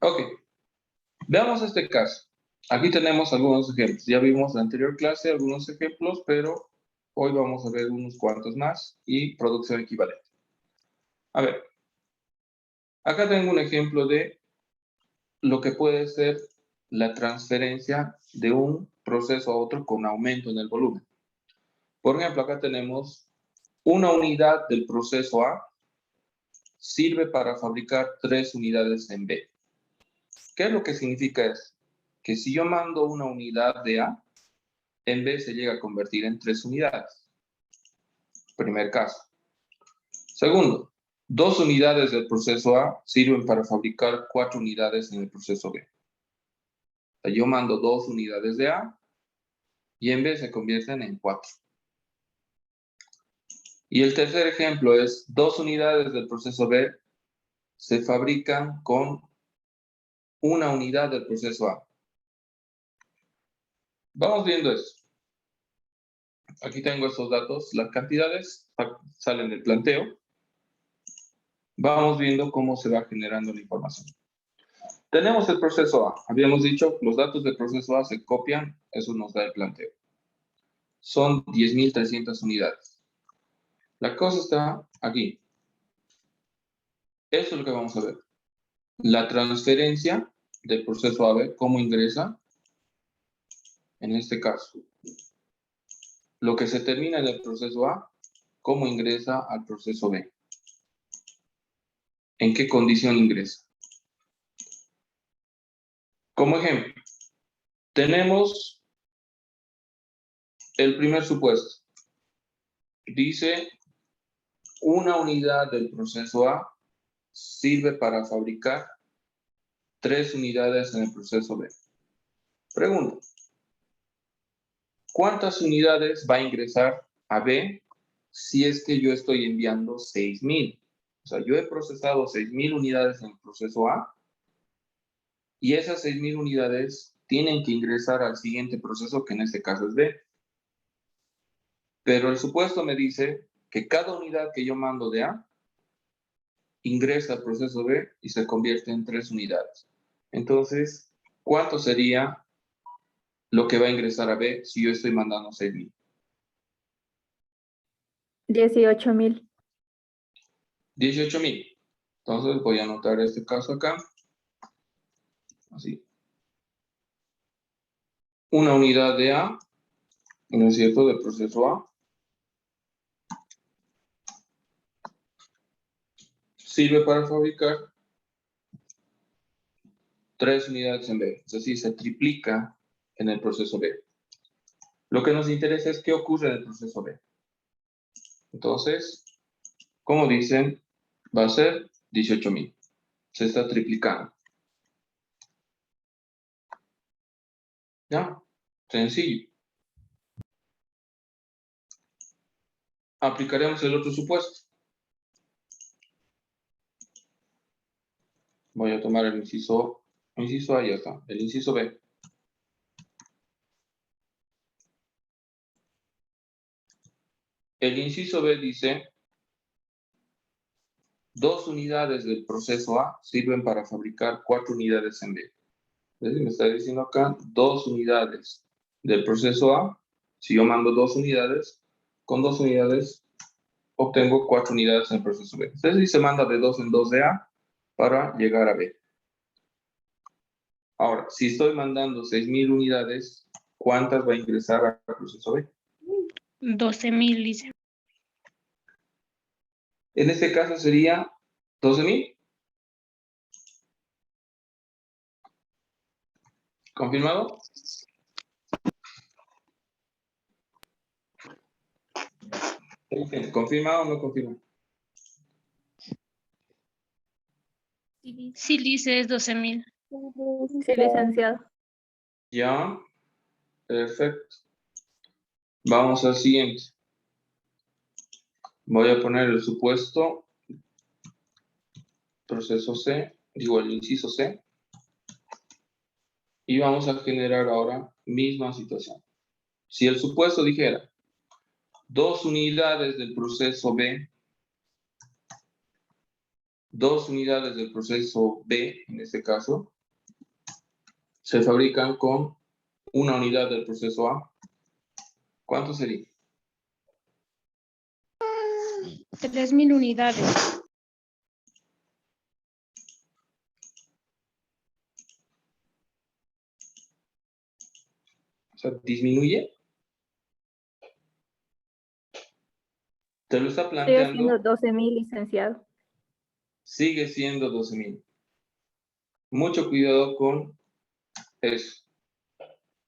Ok, veamos este caso. Aquí tenemos algunos ejemplos. Ya vimos en la anterior clase algunos ejemplos, pero hoy vamos a ver unos cuantos más y producción equivalente. A ver, acá tengo un ejemplo de lo que puede ser la transferencia de un proceso a otro con aumento en el volumen. Por ejemplo, acá tenemos una unidad del proceso A sirve para fabricar 3 unidades en B. ¿Qué es lo que significa eso? Que si yo mando una unidad de A, en B se llega a convertir en 3 unidades. Primer caso. Segundo, 2 unidades del proceso A sirven para fabricar 4 unidades en el proceso B. O sea, yo mando 2 unidades de A y en B se convierten en 4. Y el tercer ejemplo es 2 unidades del proceso B se fabrican con una unidad del proceso A. Vamos viendo esto. Aquí tengo estos datos, las cantidades salen del planteo. Vamos viendo cómo se va generando la información. Tenemos el proceso A. Habíamos dicho, los datos del proceso A se copian, eso nos da el planteo. Son 10.300 unidades. La cosa está aquí. Eso es lo que vamos a ver. La transferencia del proceso A B, cómo ingresa, en este caso. Lo que se termina en el proceso A, cómo ingresa al proceso B. ¿En qué condición ingresa? Como ejemplo, tenemos el primer supuesto. Dice, una unidad del proceso A sirve para fabricar 3 unidades en el proceso B. Pregunta, ¿cuántas unidades va a ingresar a B si es que yo estoy enviando 6.000? O sea, yo he procesado 6.000 unidades en el proceso A y esas 6.000 unidades tienen que ingresar al siguiente proceso, que en este caso es B. Pero el supuesto me dice que cada unidad que yo mando de A ingresa al proceso B y se convierte en 3 unidades. Entonces, ¿cuánto sería lo que va a ingresar a B si yo estoy mandando 6.000? 18.000. 18.000. Entonces voy a anotar este caso acá. Así. Una unidad de A, ¿no es cierto?, del proceso A. Sirve para fabricar 3 unidades en B. Es decir, se triplica en el proceso B. Lo que nos interesa es qué ocurre en el proceso B. Entonces, como dicen, va a ser 18.000. Se está triplicando. ¿Ya? Sencillo. Aplicaremos el otro supuesto. Voy a tomar el inciso A, ya está. El inciso B. El inciso B dice, 2 unidades del proceso A sirven para fabricar 4 unidades en B. Es decir, me está diciendo acá 2 unidades del proceso A. Si yo mando 2 unidades, con 2 unidades obtengo 4 unidades en el proceso B. Es decir, se manda de 2 en 2 de A para llegar a B. Ahora, si estoy mandando 6.000 unidades, ¿cuántas va a ingresar al proceso B? 12.000, dice. En este caso sería 12.000. ¿Confirmado? ¿Confirmado o no confirmado? Sí, dice es 12.000. Sí, licenciado. Ya, perfecto. Vamos al siguiente. Voy a poner el supuesto, proceso C, digo el inciso C, y vamos a generar ahora misma situación. Si el supuesto dijera 2 unidades del proceso B 2 unidades del proceso B, en este caso, se fabrican con 1 unidad del proceso A. ¿Cuánto sería? 3.000 unidades. O sea, disminuye. Te lo está Estoy haciendo planteando, 12.000, licenciado. sigue siendo 12.000. Mucho cuidado con eso.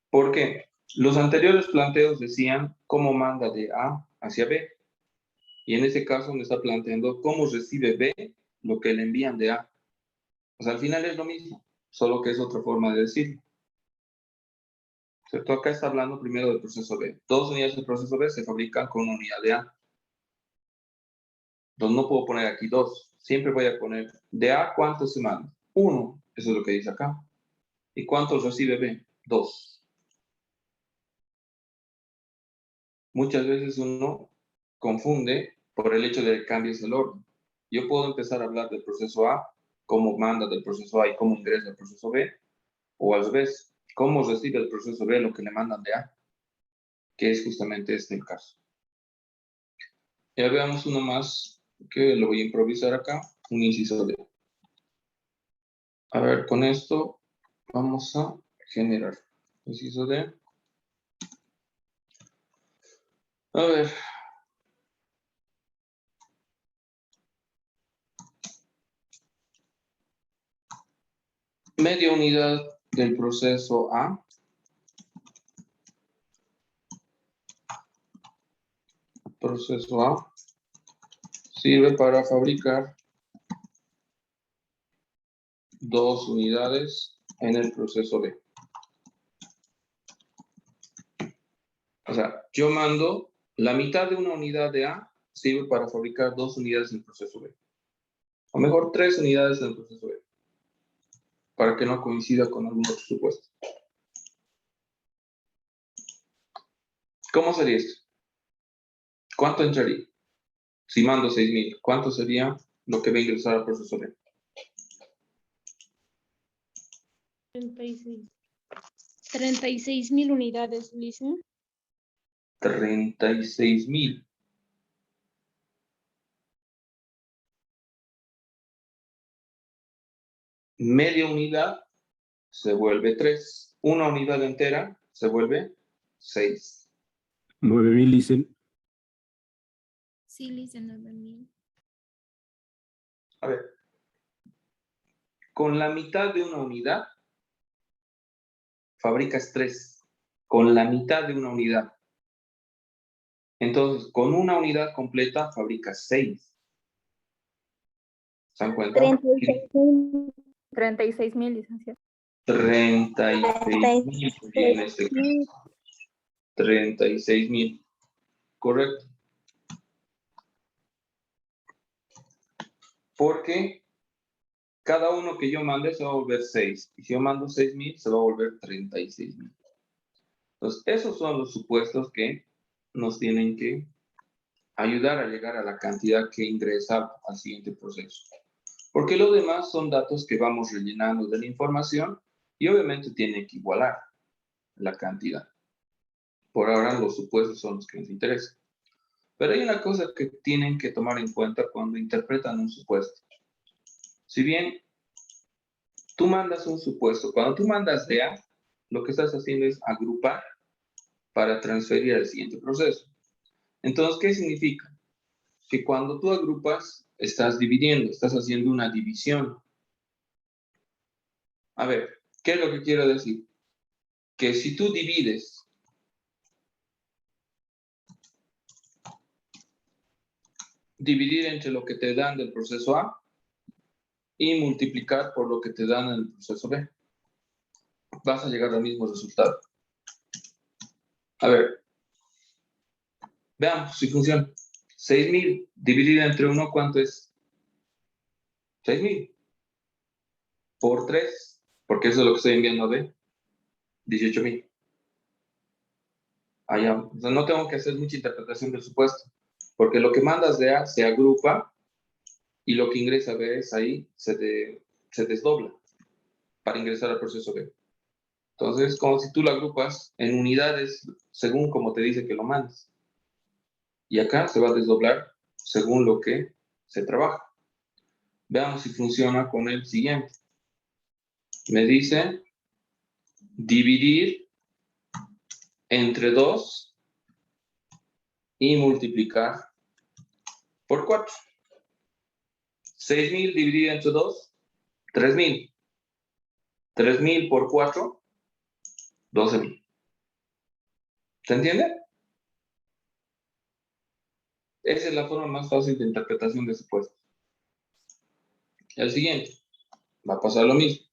¿Por qué? Los anteriores planteos decían cómo manda de A hacia B. Y en ese caso me está planteando cómo recibe B lo que le envían de A. O sea, al final es lo mismo, solo que es otra forma de decirlo. ¿Cierto? Acá está hablando primero del proceso B. 2 unidades del proceso B se fabrican con 1 unidad de A. Entonces no puedo poner aquí 2. Siempre voy a poner de A, ¿cuánto se manda? 1. Eso es lo que dice acá. ¿Y cuántos recibe B? 2. Muchas veces uno confunde por el hecho de que cambies el orden. Yo puedo empezar a hablar del proceso A, cómo manda del proceso A y cómo ingresa al proceso B, o al revés, cómo recibe el proceso B lo que le mandan de A, que es justamente este el caso. Ya veamos uno más, que lo voy a improvisar acá, un inciso D. A ver, con esto vamos a generar inciso D. A ver. Media unidad del proceso A sirve para fabricar 2 unidades en el proceso B. O sea, yo mando la mitad de una unidad de A sirve para fabricar 2 unidades en el proceso B. O mejor, 3 unidades en el proceso B. Para que no coincida con algún otro supuesto. ¿Cómo sería esto? ¿Cuánto entraría? Si mando 6.000, ¿cuánto sería lo que va a ingresar al proceso B? 36.000 unidades, dice. 36.000. Media unidad se vuelve 3. Una unidad entera se vuelve 6. 9.000, dicen. Sí, Lice, 9.000. A ver, con la mitad de una unidad fabricas 3. Con la mitad de una unidad. Entonces, con una unidad completa fabricas 6. ¿Se dan cuenta? 36.000, licenciado. 36.000 en este caso. 36.000. Correcto. Porque cada uno que yo mande se va a volver 6. Y si yo mando 6.000, se va a volver 36.000. Entonces, esos son los supuestos que nos tienen que ayudar a llegar a la cantidad que ingresa al siguiente proceso. Porque lo demás son datos que vamos rellenando de la información y obviamente tiene que igualar la cantidad. Por ahora los supuestos son los que nos interesan. Pero hay una cosa que tienen que tomar en cuenta cuando interpretan un supuesto. Si bien tú mandas un supuesto, cuando tú mandas de A, lo que estás haciendo es agrupar para transferir al siguiente proceso. Entonces, ¿qué significa? Que cuando tú agrupas, estás dividiendo, estás haciendo una división. A ver, ¿qué es lo que quiero decir? Que si tú divides dividir entre lo que te dan del proceso A y multiplicar por lo que te dan en el proceso B, vas a llegar al mismo resultado. A ver, veamos si funciona. 6.000 dividido entre 1, ¿cuánto es? 6.000 por 3, porque eso es lo que estoy enviando a B, 18.000. Allá, o sea, no tengo que hacer mucha interpretación del supuesto, porque lo que mandas de A se agrupa y lo que ingresa B es ahí, se desdobla para ingresar al proceso B. Entonces, como si tú lo agrupas en unidades según como te dice que lo mandes. Y acá se va a desdoblar según lo que se trabaja. Veamos si funciona con el siguiente. Me dice dividir entre 2 y multiplicar por 4. 6.000 dividido entre 2, 3.000. 3.000 por 4, 12.000. ¿Se entiende? Esa es la forma más fácil de interpretación de supuestos. El siguiente. Va a pasar lo mismo.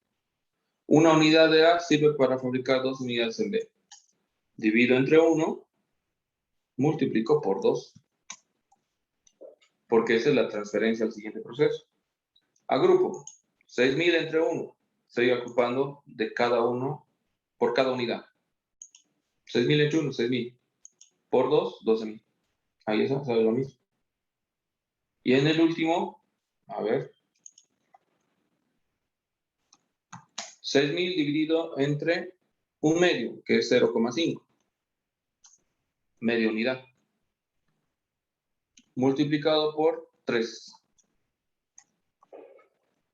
Una unidad de A sirve para fabricar 2 unidades en B. Divido entre 1, multiplico por 2. Porque esa es la transferencia al siguiente proceso. Agrupo 6.000 entre 1. Estoy agrupando de cada uno por cada unidad. 6.000 entre 1, 6.000. Por 2, 12.000. Ahí está, sabe lo mismo. Y en el último, a ver. 6.000 dividido entre un medio, que es 0,5. Media unidad. Multiplicado por 3.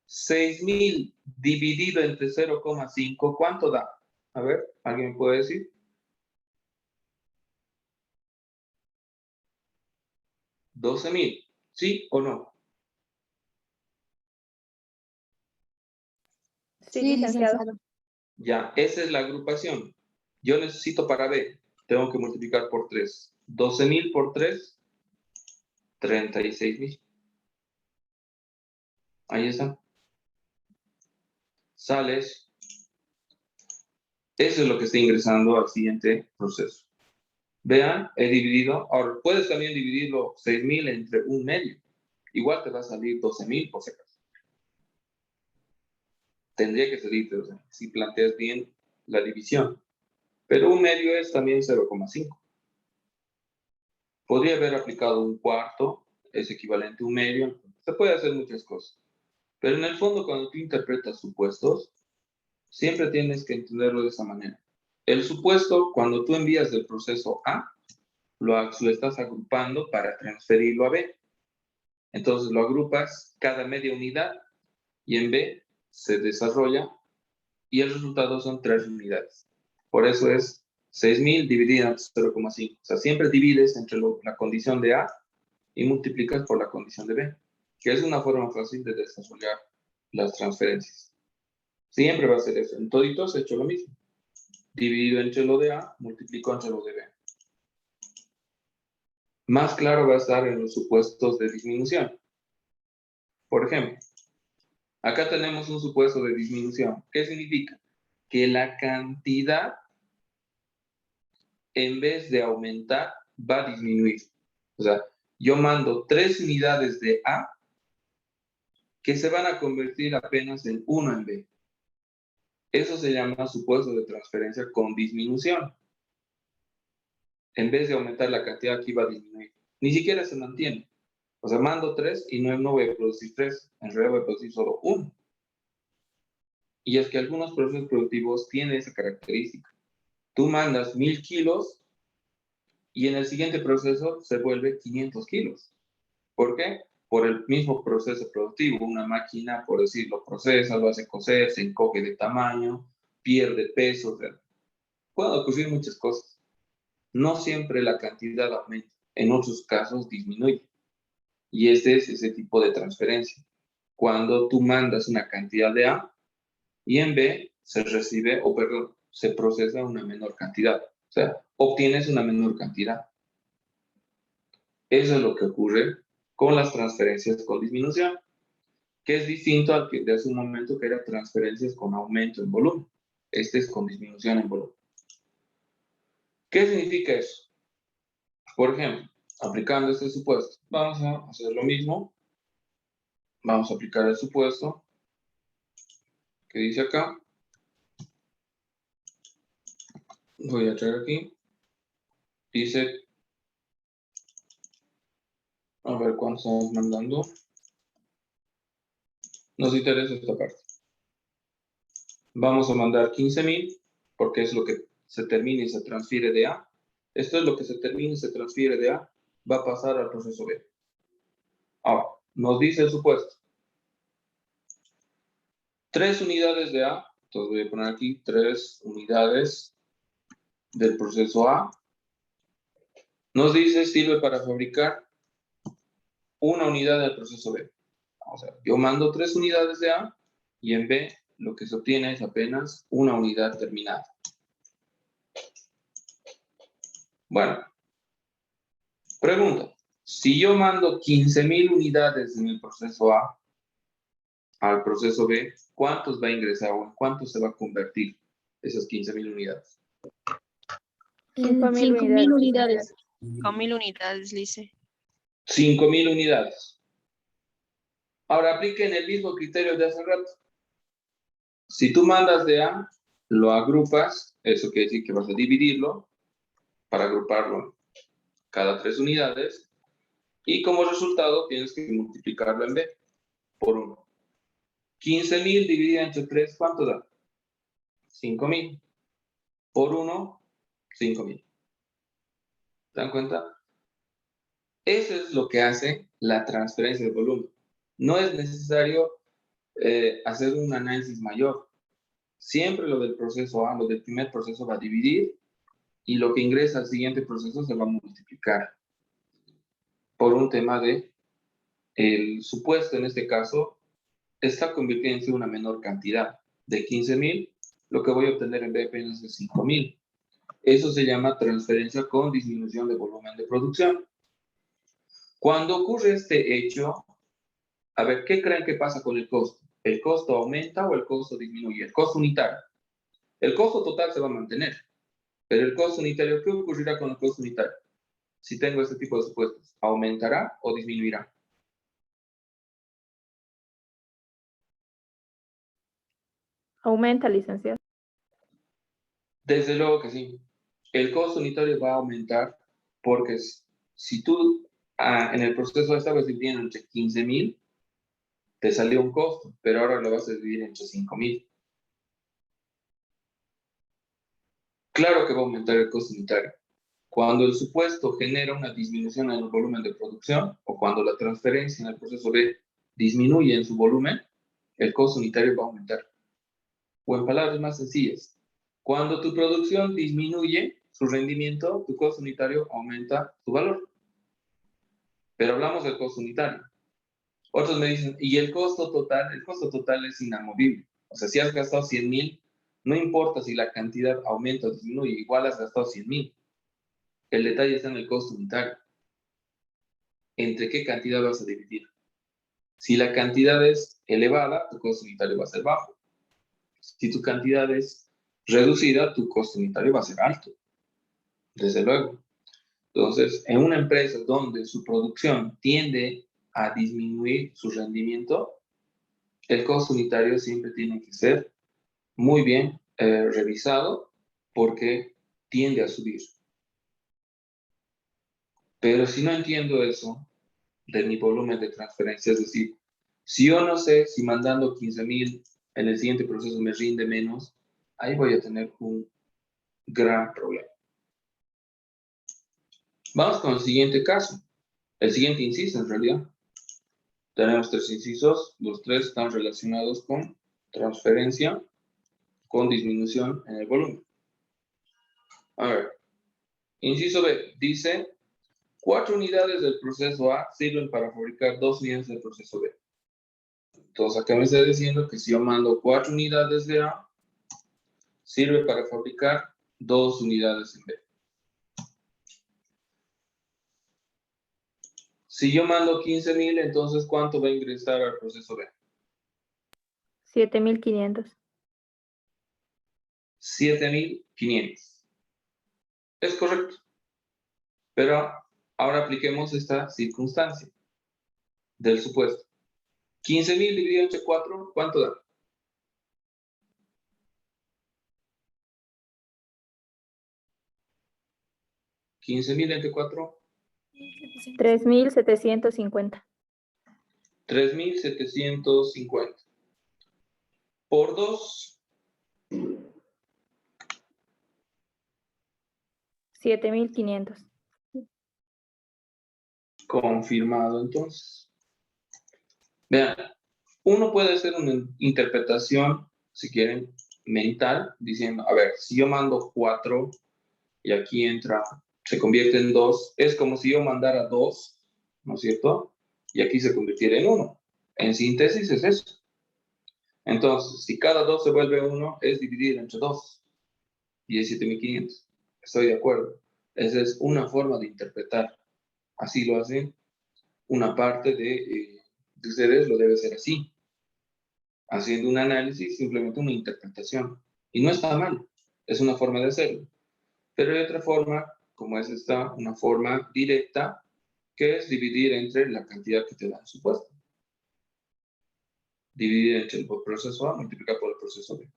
6.000 dividido entre 0,5, ¿cuánto da? A ver, ¿alguien me puede decir? 12.000, ¿sí o no? Sí, licenciado. Ya, esa es la agrupación. Yo necesito para B, tengo que multiplicar por 3. 12.000 por 3, 36.000. Ahí está. Sales. Eso es lo que está ingresando al siguiente proceso. Vean, he dividido. Ahora, puedes también dividirlo 6.000 entre un medio. Igual te va a salir 12.000 por si acaso. Tendría que salir 12.000 si planteas bien la división. Pero un medio es también 0,5. Podría haber aplicado un cuarto, es equivalente a un medio. Se puede hacer muchas cosas. Pero en el fondo, cuando tú interpretas supuestos, siempre tienes que entenderlo de esa manera. El supuesto, cuando tú envías del proceso A, lo estás agrupando para transferirlo a B. Entonces lo agrupas cada media unidad y en B se desarrolla y el resultado son 3 unidades. Por eso es 6.000 dividido entre 0,5. O sea, siempre divides entre la condición de A y multiplicas por la condición de B, que es una forma fácil de desarrollar las transferencias. Siempre va a ser eso. En toditos he hecho lo mismo. Dividido entre lo de A, multiplico entre lo de B. Más claro va a estar en los supuestos de disminución. Por ejemplo, acá tenemos un supuesto de disminución. ¿Qué significa? Que la cantidad, en vez de aumentar, va a disminuir. O sea, yo mando 3 unidades de A que se van a convertir apenas en 1 en B. Eso se llama supuesto de transferencia con disminución. En vez de aumentar la cantidad, aquí va a disminuir. Ni siquiera se mantiene. O sea, mando 3 y no voy a producir 3. En realidad voy a producir solo 1. Y es que algunos procesos productivos tienen esa característica. Tú mandas 1.000 kilos y en el siguiente proceso se vuelve 500 kilos. ¿Por qué? Por el mismo proceso productivo. Una máquina, por decirlo, procesa, lo hace cocer, se encoge de tamaño, pierde peso. O sea, pueden ocurrir muchas cosas. No siempre la cantidad aumenta. En otros casos disminuye. Y este es ese tipo de transferencia. Cuando tú mandas una cantidad de A y en B se recibe, o perdón, se procesa una menor cantidad. O sea, obtienes una menor cantidad. Eso es lo que ocurre con las transferencias con disminución, que es distinto al que de hace un momento que era transferencias con aumento en volumen. Este es con disminución en volumen. ¿Qué significa eso? Por ejemplo, aplicando este supuesto, vamos a hacer lo mismo. Vamos a aplicar el supuesto que dice acá. Voy a traer aquí. Dice, a ver cuánto estamos mandando. Nos interesa esta parte. Vamos a mandar 15,000 porque es lo que se termina y se transfiere de A. Esto es lo que se termina y se transfiere de A. Va a pasar al proceso B. Ahora, nos dice el supuesto. 3 unidades de A. Entonces voy a poner aquí 3 unidades del proceso A. Nos dice sirve para fabricar una unidad del proceso B. O sea, yo mando 3 unidades de A y en B lo que se obtiene es apenas una unidad terminada. Bueno, pregunta. Si yo mando 15,000 unidades en el proceso A al proceso B, ¿cuántos va a ingresar o en cuánto se va a convertir esas 15,000 unidades? En 5.000 5.000 unidades. unidades. 5.000 unidades, dice. 5,000 unidades. Ahora apliquen el mismo criterio de hace rato. Si tú mandas de A, lo agrupas, eso quiere decir que vas a dividirlo para agruparlo cada 3 unidades y como resultado tienes que multiplicarlo en B por 1. 15,000 dividido entre 3, ¿cuánto da? 5,000. Por 1, 5,000. ¿Se dan cuenta? Eso es lo que hace la transferencia de volumen. No es necesario hacer un análisis mayor. Siempre lo del proceso A, lo del primer proceso va a dividir y lo que ingresa al siguiente proceso se va a multiplicar. Por un tema de el supuesto, en este caso, está convirtiéndose en una menor cantidad. De 15,000, lo que voy a obtener en B apenas es 5,000. Eso se llama transferencia con disminución de volumen de producción. Cuando ocurre este hecho, a ver, ¿qué creen que pasa con el costo? ¿El costo aumenta o el costo disminuye? El costo unitario. El costo total se va a mantener, pero el costo unitario, ¿qué ocurrirá con el costo unitario? Si tengo este tipo de supuestos, ¿aumentará o disminuirá? Aumenta, licenciado. Desde luego que sí. El costo unitario va a aumentar porque si tú en el proceso estabas dividiendo entre 15,000, te salió un costo, pero ahora lo vas a dividir entre 5,000. Claro que va a aumentar el costo unitario. Cuando el supuesto genera una disminución en el volumen de producción o cuando la transferencia en el proceso B disminuye en su volumen, el costo unitario va a aumentar. O en palabras más sencillas, cuando tu producción disminuye su rendimiento, tu costo unitario aumenta su valor. Pero hablamos del costo unitario. Otros me dicen, ¿y el costo total? El costo total es inamovible. O sea, si has gastado 100,000, no importa si la cantidad aumenta o disminuye, igual has gastado 100,000. El detalle está en el costo unitario. ¿Entre qué cantidad vas a dividir? Si la cantidad es elevada, tu costo unitario va a ser bajo. Si tu cantidad es reducida, tu costo unitario va a ser alto. Desde luego. Entonces, en una empresa donde su producción tiende a disminuir su rendimiento, el costo unitario siempre tiene que ser muy bien revisado porque tiende a subir. Pero si no entiendo eso de mi volumen de transferencia, es decir, si yo no sé si mandando 15,000 en el siguiente proceso me rinde menos, ahí voy a tener un gran problema. Vamos con el siguiente caso, el siguiente inciso en realidad. Tenemos 3 incisos, los 3 están relacionados con transferencia con disminución en el volumen. A ver, inciso B dice, 4 unidades del proceso A sirven para fabricar 2 unidades del proceso B. Entonces acá me está diciendo que si yo mando 4 unidades de A, sirve para fabricar 2 unidades en B. Si yo mando 15,000, entonces ¿cuánto va a ingresar al proceso B? 7.500. 7,500. Es correcto. Pero ahora apliquemos esta circunstancia del supuesto. 15,000 dividido entre 4, ¿cuánto da? ¿15,000 entre 4? 3.750. 3,750. por 2. 7.500. Confirmado entonces. Vean, uno puede hacer una interpretación, si quieren, mental, diciendo, a ver, si yo mando 4 y aquí entra, se convierte en 2, es como si yo mandara 2, ¿no es cierto? Y aquí se convirtiera en 1. En síntesis es eso. Entonces, si cada 2 se vuelve 1, es dividir entre 2. Y es 7.500. Estoy de acuerdo. Esa es una forma de interpretar. Así lo hacen una parte de ustedes, lo debe ser así. Haciendo un análisis, simplemente una interpretación. Y no está mal. Es una forma de hacerlo. Pero hay otra forma, como es esta, una forma directa, que es dividir entre la cantidad que te da el supuesto. Dividir entre el proceso A, multiplicar por el proceso B.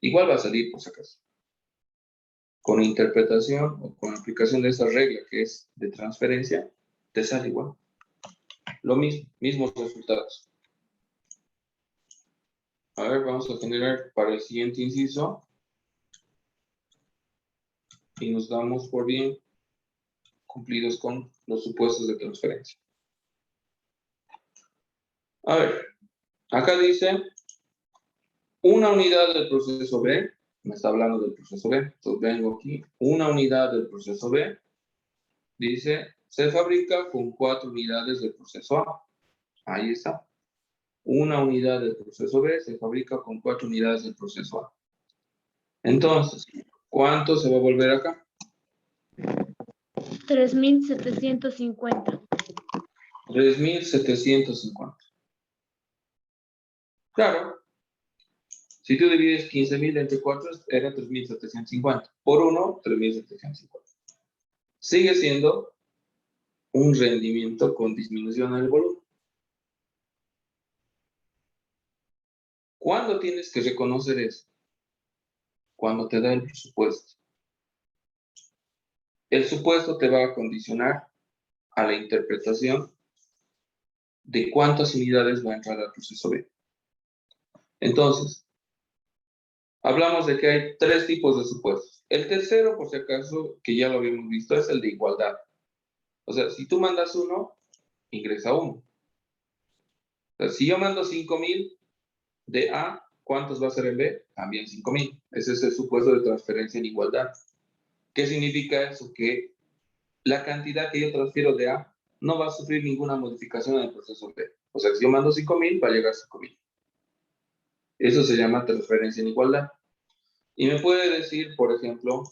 Igual va a salir, por si acaso. Con interpretación o con aplicación de esa regla que es de transferencia, te sale igual. Lo mismo, mismos resultados. A ver, vamos a generar para el siguiente inciso. Y nos damos por bien cumplidos con los supuestos de transferencia. A ver, acá dice una unidad del proceso B, me está hablando del proceso B, entonces vengo aquí, una unidad del proceso B, dice, se fabrica con 4 unidades del proceso A. Ahí está. Una unidad del proceso B se fabrica con 4 unidades del proceso A. Entonces, ¿cuánto se va a volver acá? 3.750. 3.750. Claro. Si tú divides 15.000 entre 4, era 3.750. Por 1, 3.750. Sigue siendo un rendimiento con disminución del volumen. ¿Cuándo tienes que reconocer eso? Cuando te da el presupuesto. El supuesto te va a condicionar a la interpretación de cuántas unidades va a entrar al proceso B. Entonces, hablamos de que hay 3 tipos de supuestos. El tercero, por si acaso, que ya lo habíamos visto, es el de igualdad. O sea, si tú mandas 1, ingresa 1. O sea, si yo mando 5.000 de A, ¿cuántos va a ser en B? También 5.000. Ese es el supuesto de transferencia en igualdad. ¿Qué significa eso? Que la cantidad que yo transfiero de A no va a sufrir ninguna modificación en el proceso B. O sea, si yo mando 5.000, va a llegar 5.000. Eso se llama transferencia en igualdad. Y me puede decir, por ejemplo,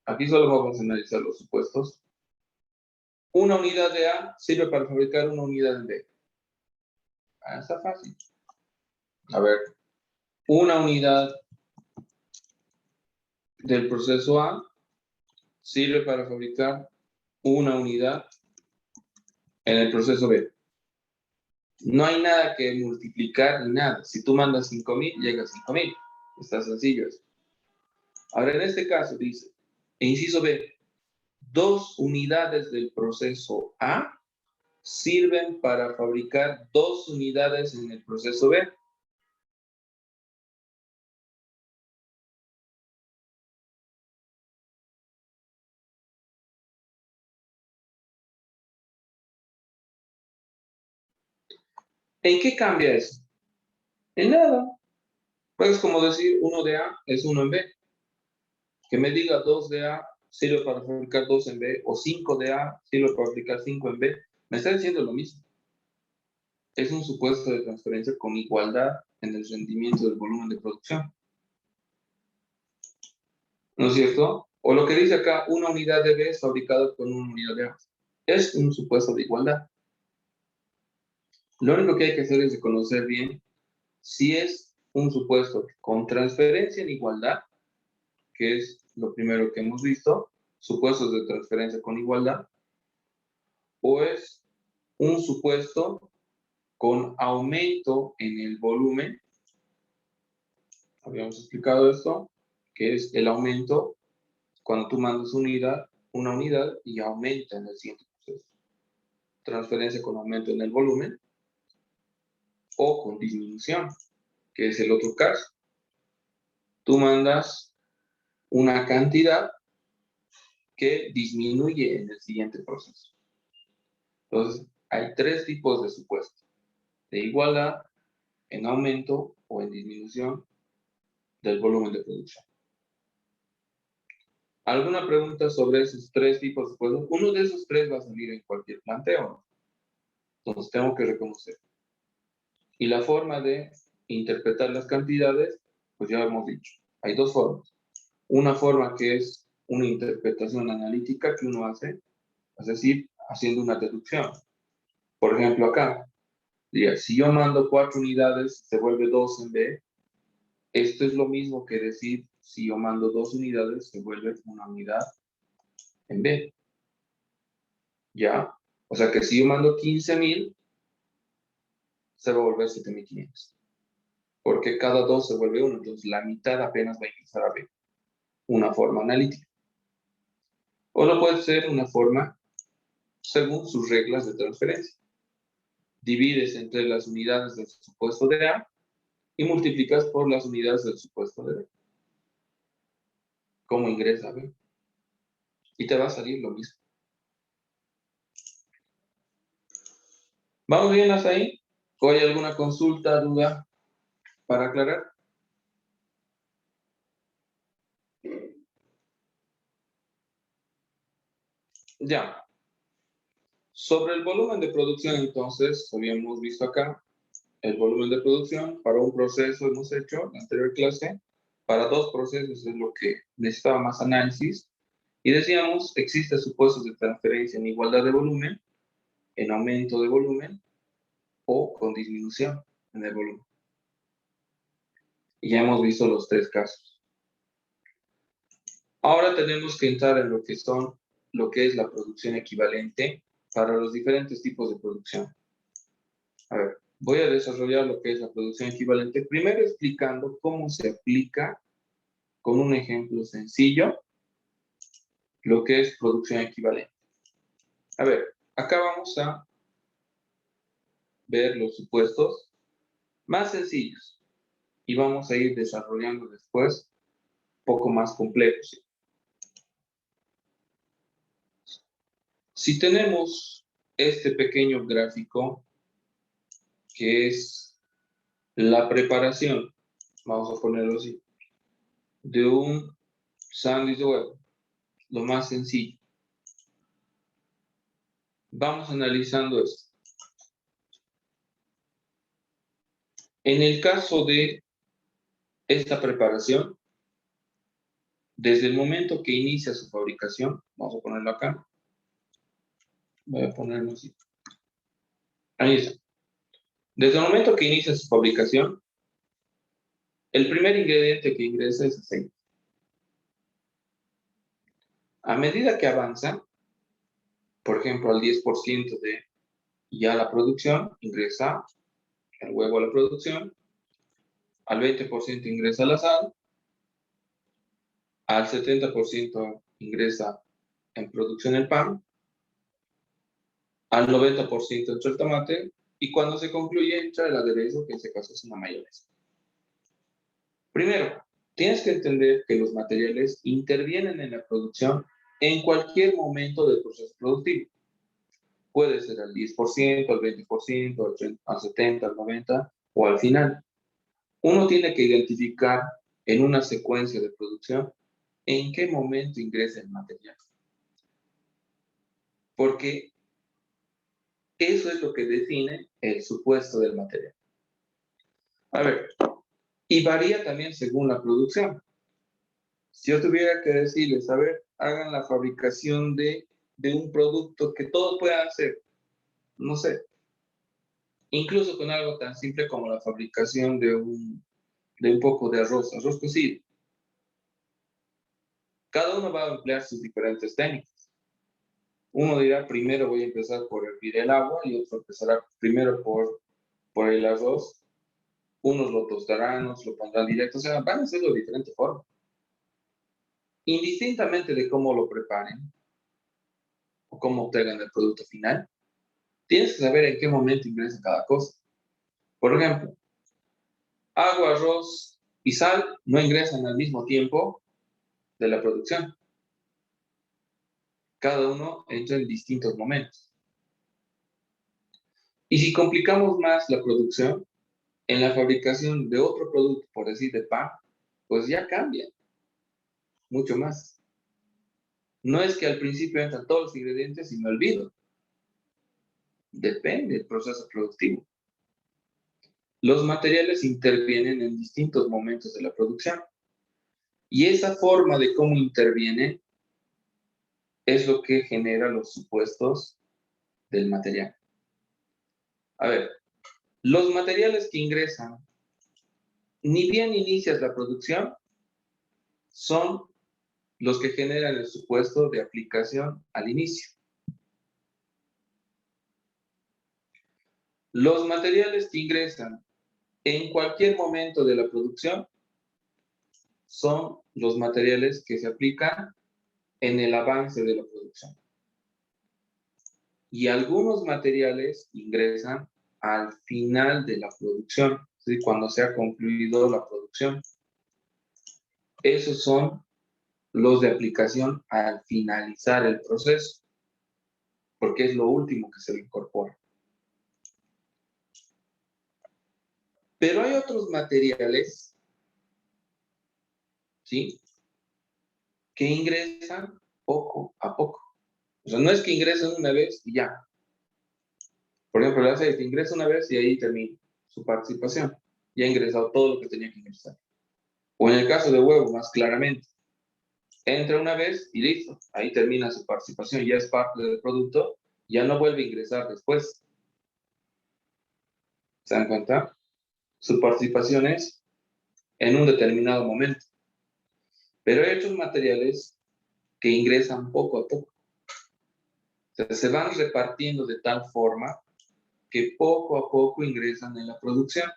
aquí solo vamos a analizar los supuestos. Una unidad de A sirve para fabricar una unidad de B. Ah, está fácil. A ver, una unidad del proceso A sirve para fabricar una unidad en el proceso B. No hay nada que multiplicar ni nada. Si tú mandas 5.000, llega a 5.000. Está sencillo eso. Ahora, en este caso dice, inciso B, 2 unidades del proceso A sirven para fabricar 2 unidades en el proceso B. ¿En qué cambia eso? En nada. Pues como decir 1 de A es 1 en B. Que me diga 2 de A sirve para fabricar 2 en B, o 5 de A sirve para fabricar 5 en B. Me está diciendo lo mismo. Es un supuesto de transferencia con igualdad en el rendimiento del volumen de producción. ¿No es cierto? O lo que dice acá, una unidad de B es fabricada con una unidad de A. Es un supuesto de igualdad. Lo único que hay que hacer es reconocer bien si es un supuesto con transferencia en igualdad, que es lo primero que hemos visto, supuestos de transferencia con igualdad, o es un supuesto con aumento en el volumen. Habíamos explicado esto, que es el aumento cuando tú mandas una unidad y aumenta en el siguiente proceso. Transferencia con aumento en el volumen o con disminución, que es el otro caso. Tú mandas una cantidad que disminuye en el siguiente proceso. Entonces, hay tres tipos de supuestos: de igualdad, en aumento o en disminución del volumen de producción. ¿Alguna pregunta sobre esos tres tipos de supuestos? Uno de esos tres va a salir en cualquier planteo, ¿no? Entonces, tengo que reconocer. Y la forma de interpretar las cantidades, pues ya hemos dicho. Hay dos formas. Una forma que es una interpretación analítica que uno hace, es decir, haciendo una deducción. Por ejemplo, acá, diría, si yo mando 4 unidades, se vuelve 2 en B. Esto es lo mismo que decir, si yo mando 2 unidades, se vuelve una unidad en B. ¿Ya? O sea que si yo mando 15.000, se va a volver 7.500. Porque cada 2 se vuelve 1, entonces la mitad apenas va a ingresar a B. Una forma analítica. O lo puede ser una forma según sus reglas de transferencia. Divides entre las unidades del supuesto de A y multiplicas por las unidades del supuesto de B. ¿Cómo ingresa B? Y te va a salir lo mismo. ¿Vamos bien hasta ahí? ¿O hay alguna consulta, duda para aclarar? Ya. Sobre el volumen de producción, entonces, habíamos visto acá, el volumen de producción para un proceso hemos hecho en la anterior clase, para dos procesos es lo que necesitaba más análisis, y decíamos, existen supuestos de transferencia en igualdad de volumen, en aumento de volumen, o con disminución en el volumen. Y ya hemos visto los tres casos. Ahora tenemos que entrar en lo que es la producción equivalente para los diferentes tipos de producción. A ver, voy a desarrollar lo que es la producción equivalente, primero explicando cómo se aplica con un ejemplo sencillo lo que es producción equivalente. A ver, acá vamos a ver los supuestos más sencillos y vamos a ir desarrollando después poco más complejos. Si tenemos este pequeño gráfico que es la preparación, vamos a ponerlo así, de un sándwich de huevo, lo más sencillo. Vamos analizando esto. En el caso de esta preparación, desde el momento que inicia su fabricación, vamos a ponerlo acá, voy a ponerlo así. Ahí está. Desde el momento que inicia su fabricación, el primer ingrediente que ingresa es aceite. A medida que avanza, por ejemplo, al 10% de ya la producción, ingresa el huevo a la producción, al 20% ingresa la sal, al 70% ingresa en producción el pan, al 90% entra el tomate, y cuando se concluye entra el aderezo, que en este caso es una mayonesa. Primero, tienes que entender que los materiales intervienen en la producción en cualquier momento del proceso productivo. Puede ser al 10%, al 20%, al 70%, al 90% o al final. Uno tiene que identificar en una secuencia de producción en qué momento ingresa el material. Porque eso es lo que define el supuesto del material. A ver, y varía también según la producción. Si yo tuviera que decirles, a ver, hagan la fabricación de un producto que todos puedan hacer, no sé, incluso con algo tan simple como la fabricación de un poco de arroz cocido. Cada uno va a emplear sus diferentes técnicas. Uno dirá, primero voy a empezar por hervir el agua, y otro empezará primero por el arroz. Unos lo tostarán, otros lo pondrán directo, o sea, van a hacerlo de diferente forma. Indistintamente de cómo lo preparen o cómo obtengan el producto final, tienes que saber en qué momento ingresa cada cosa. Por ejemplo, agua, arroz y sal no ingresan al mismo tiempo de la producción. Cada uno entra en distintos momentos. Y si complicamos más la producción, en la fabricación de otro producto, por decir de pan, pues ya cambia mucho más. No es que al principio entran todos los ingredientes y me olvido. Depende del proceso productivo. Los materiales intervienen en distintos momentos de la producción. Y esa forma de cómo intervienen es lo que genera los supuestos del material. A ver, los materiales que ingresan, ni bien inicias la producción, son los que generan el supuesto de aplicación al inicio. Los materiales que ingresan en cualquier momento de la producción son los materiales que se aplican en el avance de la producción. Y algunos materiales ingresan al final de la producción, ¿sí? Cuando se ha concluido la producción. Esos son los de aplicación al finalizar el proceso, porque es lo último que se le incorpora. Pero hay otros materiales, ¿sí?, que ingresan poco a poco. O sea, no es que ingresen una vez y ya. Por ejemplo, el aceite ingresa una vez y ahí termina su participación. Ya ha ingresado todo lo que tenía que ingresar. O en el caso de huevo, más claramente. Entra una vez y listo. Ahí termina su participación. Ya es parte del producto. Ya no vuelve a ingresar después. ¿Se dan cuenta? Su participación es en un determinado momento. Pero hay otros materiales que ingresan poco a poco. O sea, se van repartiendo de tal forma que poco a poco ingresan en la producción.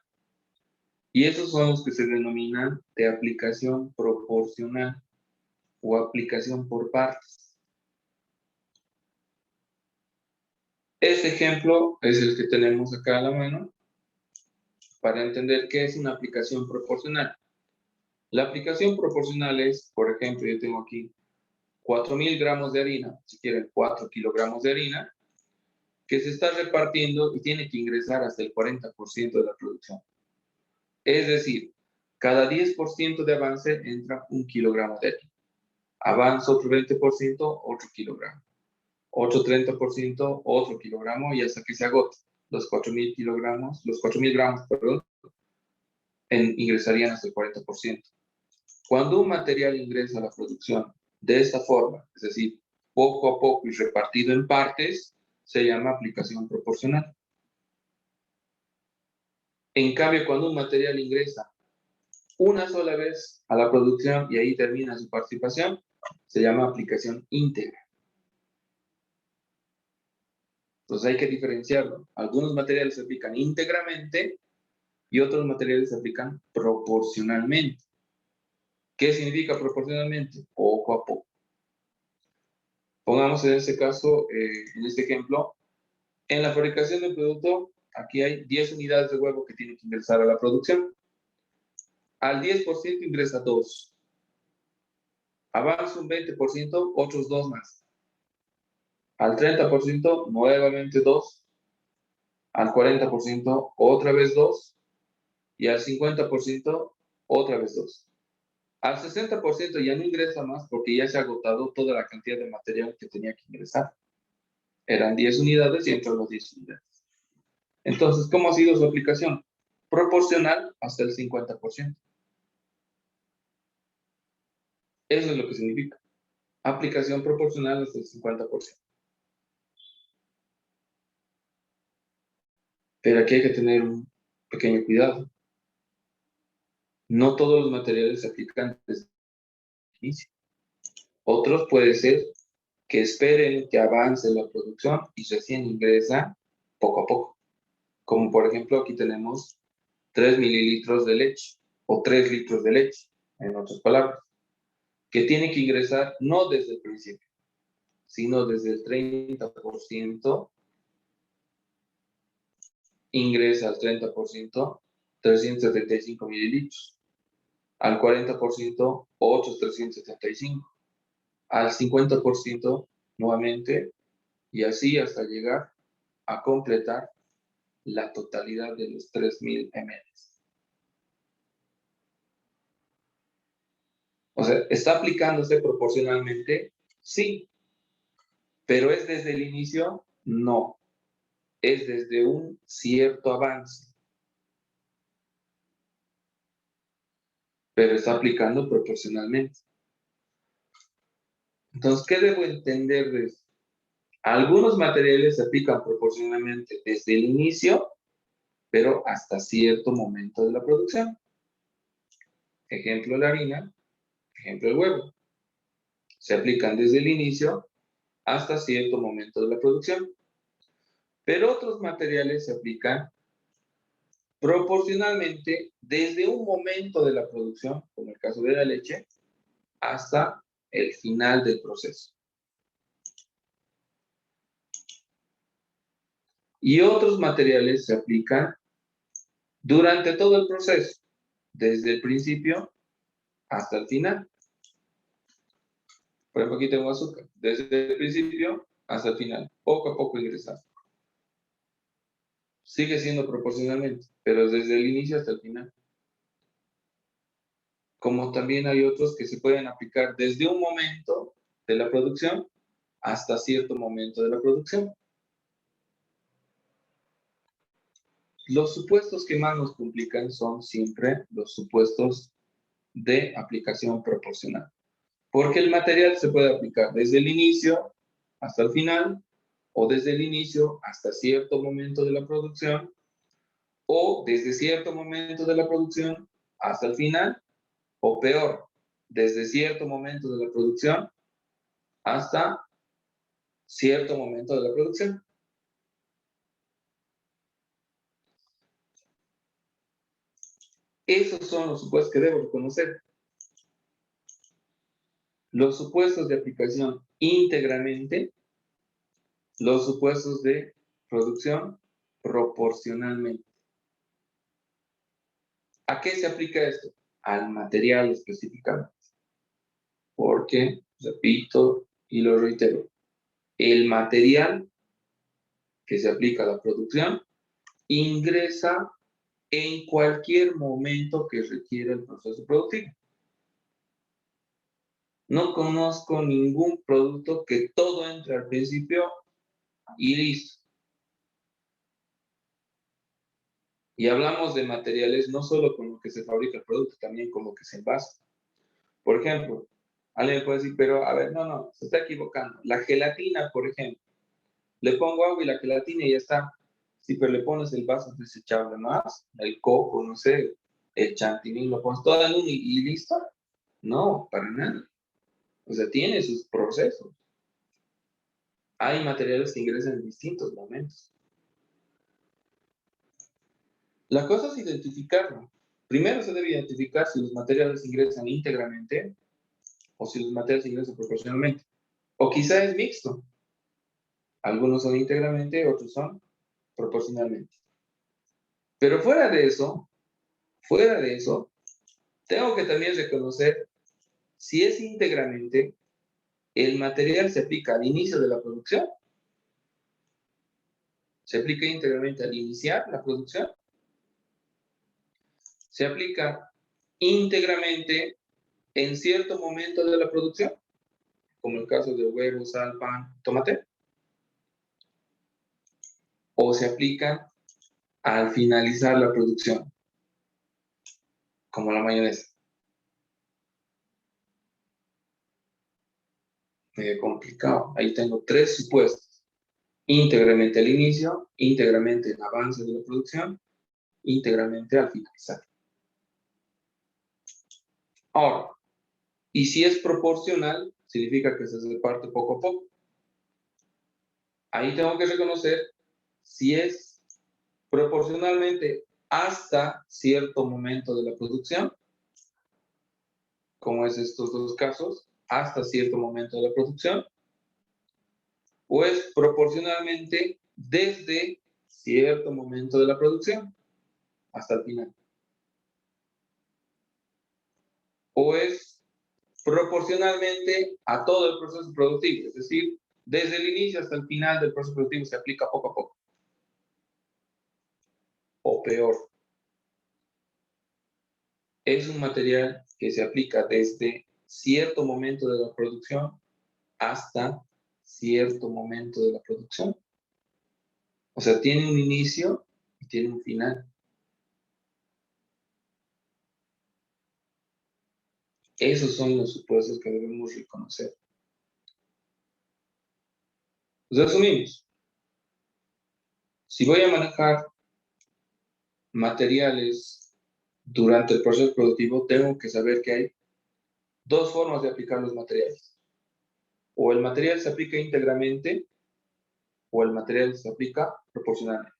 Y esos son los que se denominan de aplicación proporcional o aplicación por partes. Este ejemplo es el que tenemos acá a la mano para entender qué es una aplicación proporcional. La aplicación proporcional es, por ejemplo, yo tengo aquí 4.000 gramos de harina, si quieren 4 kilogramos de harina, que se está repartiendo y tiene que ingresar hasta el 40% de la producción. Es decir, cada 10% de avance entra 1 kilogramo de harina. Avanza otro 20%, otro kilogramo. Otro 30%, otro kilogramo, y hasta que se agote los 4.000 kilogramos, los 4.000 gramos, perdón, ingresarían hasta el 40%. Cuando un material ingresa a la producción de esta forma, es decir, poco a poco y repartido en partes, se llama aplicación proporcional. En cambio, cuando un material ingresa una sola vez a la producción y ahí termina su participación, se llama aplicación íntegra. Entonces hay que diferenciarlo. Algunos materiales se aplican íntegramente y otros materiales se aplican proporcionalmente. ¿Qué significa proporcionalmente? Poco a poco. Pongamos en este caso, en este ejemplo, en la fabricación del producto, aquí hay 10 unidades de huevo que tienen que ingresar a la producción. Al 10% ingresa 2. Avanza un 20%, otros 2 más. Al 30%, nuevamente 2. Al 40%, otra vez 2. Y al 50%, otra vez 2. Al 60% ya no ingresa más porque ya se ha agotado toda la cantidad de material que tenía que ingresar. Eran 10 unidades y entró las 10 unidades. Entonces, ¿cómo ha sido su aplicación? Proporcional hasta el 50%. Eso es lo que significa. Aplicación proporcional hasta el 50%. Pero aquí hay que tener un pequeño cuidado. No todos los materiales se aplican desde el inicio. Otros puede ser que esperen que avance la producción y recién ingresa poco a poco. Como por ejemplo aquí tenemos 3 mililitros de leche o 3 litros de leche, en otras palabras, que tiene que ingresar no desde el principio, sino desde el 30%, ingresa al 30%, 375 mililitros. Al 40%, otros 375. Al 50% nuevamente, y así hasta llegar a completar la totalidad de los 3000 ml. O sea, ¿está aplicándose proporcionalmente? Sí. ¿Pero es desde el inicio? No. Es desde un cierto avance. Pero está aplicando proporcionalmente. Entonces, ¿qué debo entender de esto? Algunos materiales se aplican proporcionalmente desde el inicio, pero hasta cierto momento de la producción. Ejemplo, la harina, ejemplo, el huevo. Se aplican desde el inicio hasta cierto momento de la producción. Pero otros materiales se aplican proporcionalmente desde un momento de la producción, como el caso de la leche, hasta el final del proceso. Y otros materiales se aplican durante todo el proceso, desde el principio hasta el final. Por ejemplo, aquí tengo azúcar, desde el principio hasta el final, poco a poco ingresar. Sigue siendo proporcionalmente, pero desde el inicio hasta el final. Como también hay otros que se pueden aplicar desde un momento de la producción hasta cierto momento de la producción. Los supuestos que más nos complican son siempre los supuestos de aplicación proporcional. Porque el material se puede aplicar desde el inicio hasta el final, o desde el inicio hasta cierto momento de la producción, o desde cierto momento de la producción hasta el final, o peor, desde cierto momento de la producción hasta cierto momento de la producción. Esos son los supuestos que debo conocer. Los supuestos de aplicación íntegramente, los supuestos de producción proporcionalmente. ¿A qué se aplica esto? Al material específicamente. Porque, repito y lo reitero, el material que se aplica a la producción ingresa en cualquier momento que requiera el proceso productivo. No conozco ningún producto que todo entre al principio y listo. Y hablamos de materiales no solo con lo que se fabrica el producto, también con lo que se envasa. Por ejemplo, alguien me puede decir, pero a ver, no, se está equivocando. La gelatina, por ejemplo, le pongo agua y la gelatina y ya está. Sí, pero le pones el vaso desechable más, el coco, no sé, el chantilly, lo pones todo en uno y listo. No, para nada. O sea, tiene sus procesos. Hay materiales que ingresan en distintos momentos. La cosa es identificarlo. Primero se debe identificar si los materiales ingresan íntegramente o si los materiales ingresan proporcionalmente. O quizá es mixto. Algunos son íntegramente, otros son proporcionalmente. Pero fuera de eso, tengo que también reconocer si es íntegramente, el material se aplica al inicio de la producción, se aplica íntegramente al iniciar la producción, se aplica íntegramente en cierto momento de la producción, como el caso de huevo, sal, pan, tomate, o se aplica al finalizar la producción, como la mayonesa. Medio complicado. Ahí tengo tres supuestos. Íntegramente al inicio, íntegramente en avance de la producción, íntegramente al finalizar. Ahora, y si es proporcional, significa que se reparte poco a poco. Ahí tengo que reconocer si es proporcionalmente hasta cierto momento de la producción, como es estos dos casos, hasta cierto momento de la producción, o es proporcionalmente desde cierto momento de la producción hasta el final. o es proporcionalmente a todo el proceso productivo, es decir, desde el inicio hasta el final del proceso productivo se aplica poco a poco. O peor, es un material que se aplica desde cierto momento de la producción hasta cierto momento de la producción. O sea, tiene un inicio y tiene un final. Esos son los supuestos que debemos reconocer. Resumimos. Si voy a manejar materiales durante el proceso productivo, tengo que saber que hay dos formas de aplicar los materiales. O el material se aplica íntegramente o el material se aplica proporcionalmente.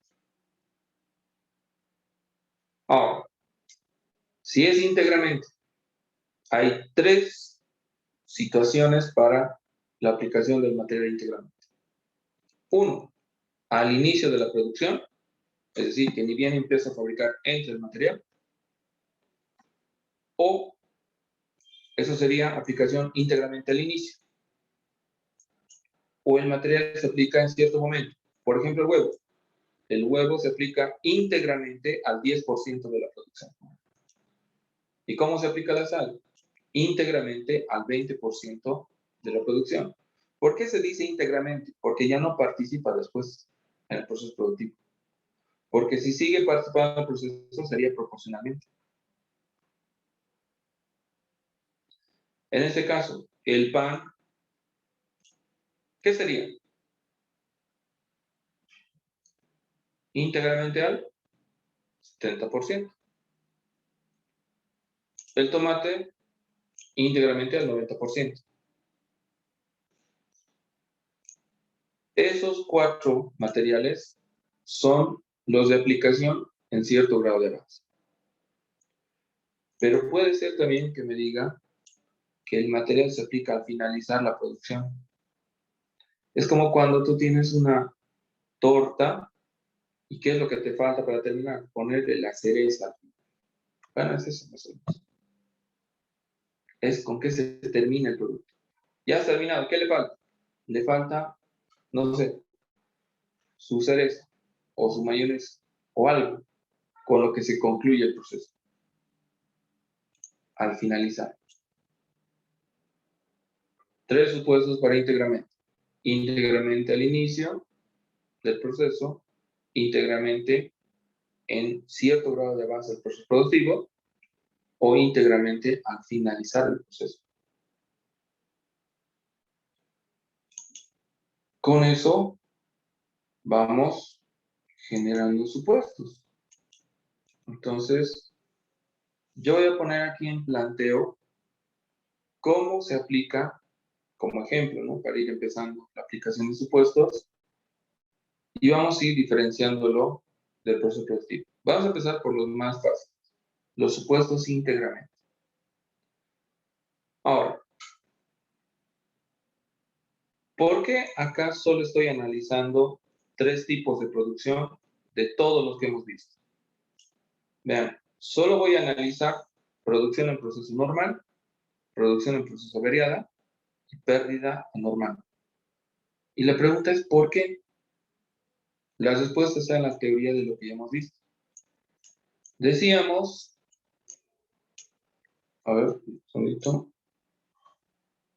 Ahora, si es íntegramente, hay tres situaciones para la aplicación del material íntegramente. Uno, al inicio de la producción, es decir, que ni bien empieza a fabricar entra el material. O eso sería aplicación íntegramente al inicio. O el material se aplica en cierto momento. Por ejemplo, el huevo. El huevo se aplica íntegramente al 10% de la producción. ¿Y cómo se aplica la sal? Íntegramente al 20% de la producción. ¿Por qué se dice íntegramente? Porque ya no participa después en el proceso productivo. Porque si sigue participando en el proceso sería proporcionalmente. En este caso, el pan, ¿qué sería? Íntegramente al 70%. El tomate, íntegramente al 90%. Esos cuatro materiales son los de aplicación en cierto grado de avance. Pero puede ser también que me diga que el material se aplica al finalizar la producción. Es como cuando tú tienes una torta y ¿qué es lo que te falta para terminar? Ponerle la cereza. Bueno, es eso más o menos. Es con qué se termina el producto. Ya has terminado, ¿qué le falta? Le falta, no sé, su cereza o su mayonesa o algo con lo que se concluye el proceso. Al finalizar. Tres supuestos para íntegramente. Íntegramente al inicio del proceso, íntegramente en cierto grado de avance del proceso productivo o íntegramente al finalizar el proceso. Con eso vamos generando supuestos. Entonces, yo voy a poner aquí en planteo cómo se aplica, como ejemplo, ¿no? Para ir empezando la aplicación de supuestos y vamos a ir diferenciándolo del proceso productivo. Vamos a empezar por los más fáciles, los supuestos íntegramente. Ahora, ¿por qué acá solo estoy analizando tres tipos de producción de todos los que hemos visto? Vean, solo voy a analizar producción en proceso normal, producción en proceso averiada y pérdida normal. Y la pregunta es, ¿por qué? Las respuestas están en la teoría de lo que ya hemos visto. Decíamos, a ver, un segundito,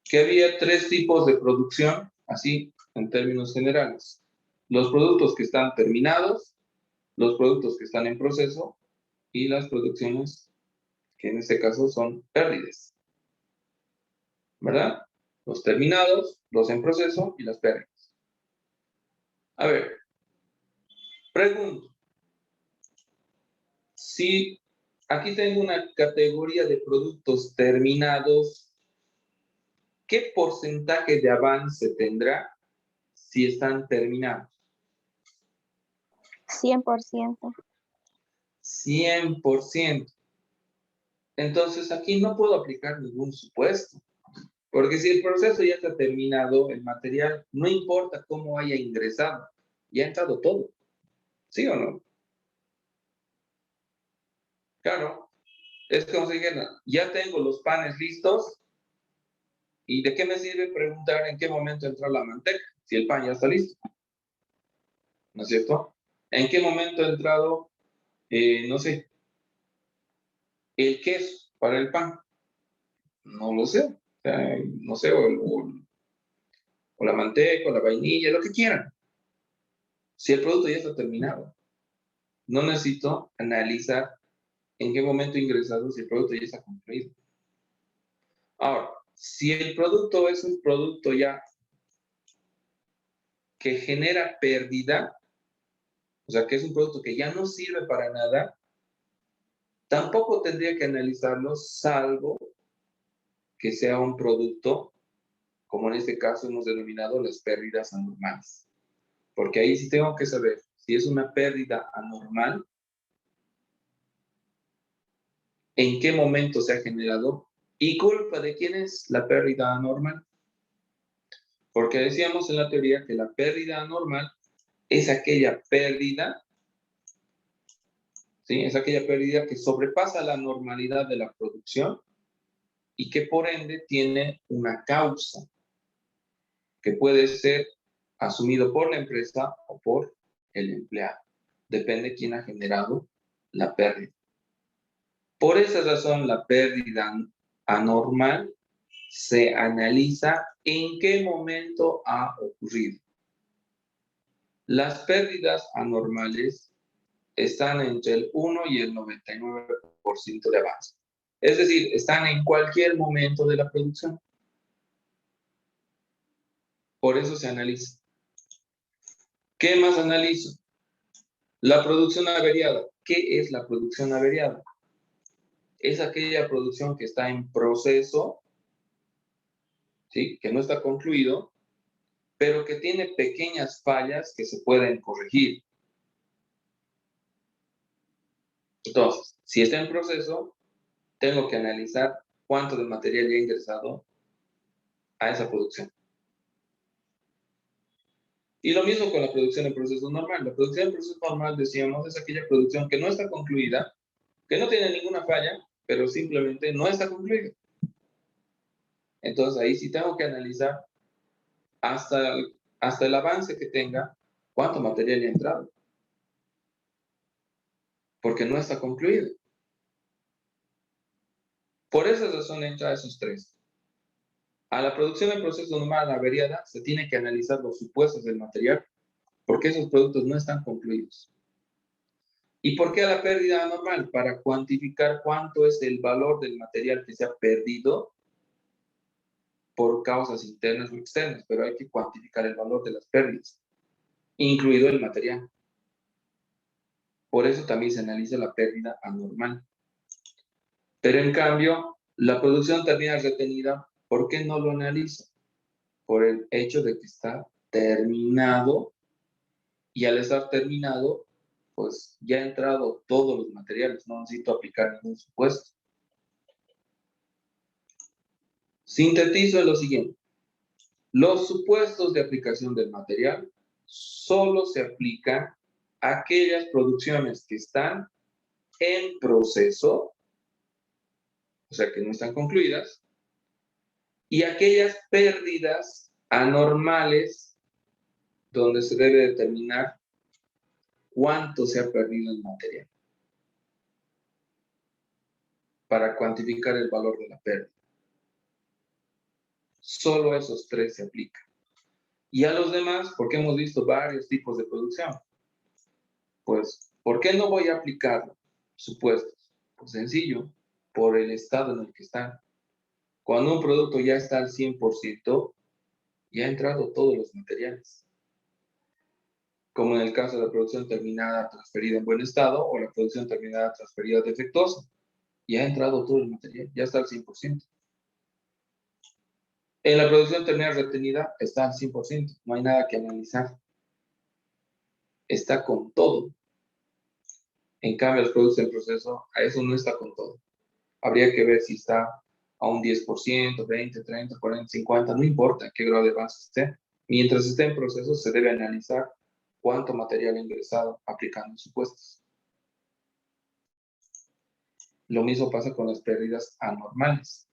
que había tres tipos de producción, así en términos generales. Los productos que están terminados, los productos que están en proceso y las producciones que en este caso son pérdidas. ¿Verdad? Los terminados, los en proceso y las pérdidas. A ver, pregunto. Si aquí tengo una categoría de productos terminados, ¿qué porcentaje de avance tendrá si están terminados? 100%. 100%. Entonces aquí no puedo aplicar ningún supuesto. Porque si el proceso ya está terminado, el material, no importa cómo haya ingresado, ya ha entrado todo. ¿Sí o no? Claro. Es como si dijera, ya tengo los panes listos, ¿y de qué me sirve preguntar en qué momento entró la manteca? Si el pan ya está listo, ¿no es cierto? ¿En qué momento ha entrado, no sé, el queso para el pan? No lo sé. O sea, no sé, o la manteca, o la vainilla, lo que quieran. Si el producto ya está terminado, no necesito analizar en qué momento he ingresado si el producto ya está concluido. Ahora, si el producto es un producto ya que genera pérdida, o sea, que es un producto que ya no sirve para nada, tampoco tendría que analizarlo, salvo que sea un producto, como en este caso hemos denominado las pérdidas anormales. Porque ahí sí tengo que saber si es una pérdida anormal, en qué momento se ha generado y culpa de quién es la pérdida anormal. Porque decíamos en la teoría que la pérdida anormal es aquella pérdida, ¿sí? Es aquella pérdida que sobrepasa la normalidad de la producción y que por ende tiene una causa que puede ser asumido por la empresa o por el empleado. Depende quién ha generado la pérdida. Por esa razón, la pérdida anormal se analiza en qué momento ha ocurrido. Las pérdidas anormales están entre el 1 y el 99% de avance. Es decir, están en cualquier momento de la producción. Por eso se analiza. ¿Qué más analizo? La producción averiada. ¿Qué es la producción averiada? Es aquella producción que está en proceso, ¿sí? Que no está concluido, pero que tiene pequeñas fallas que se pueden corregir. Entonces, si está en proceso, tengo que analizar cuánto de material ya ha ingresado a esa producción. Y lo mismo con la producción en proceso normal. La producción en proceso normal, decíamos, es aquella producción que no está concluida, que no tiene ninguna falla, pero simplemente no está concluida. Entonces, ahí sí tengo que analizar hasta el avance que tenga, cuánto material ya ha entrado. Porque no está concluido. Por esa razón entra esos tres. A la producción en proceso normal averiada se tiene que analizar los supuestos del material, porque esos productos no están concluidos. ¿Y por qué a la pérdida anormal? Para cuantificar cuánto es el valor del material que se ha perdido por causas internas o externas, pero hay que cuantificar el valor de las pérdidas, incluido el material. Por eso también se analiza la pérdida anormal. Pero en cambio, la producción también es retenida. ¿Por qué no lo analiza? Por el hecho de que está terminado y al estar terminado, pues ya ha entrado todos los materiales, no necesito aplicar ningún supuesto. Sintetizo en lo siguiente. Los supuestos de aplicación del material solo se aplican a aquellas producciones que están en proceso, o sea que no están concluidas, y aquellas pérdidas anormales donde se debe determinar cuánto se ha perdido el material para cuantificar el valor de la pérdida. Solo esos tres se aplican. Y a los demás, porque hemos visto varios tipos de producción, pues, ¿por qué no voy a aplicar supuestos? Pues sencillo, por el estado en el que están. Cuando un producto ya está al 100%, ya ha entrado todos los materiales. Como en el caso de la producción terminada transferida en buen estado o la producción terminada transferida defectuosa. Ya ha entrado todo el material, ya está al 100%. En la producción terminada retenida está al 100%, no hay nada que analizar. Está con todo. En cambio, los productos en proceso, a eso no está con todo. Habría que ver si está a un 10%, 20, 30, 40, 50, no importa qué grado de avance esté. Mientras esté en proceso, se debe analizar cuánto material ha ingresado aplicando supuestos. Lo mismo pasa con las pérdidas anormales.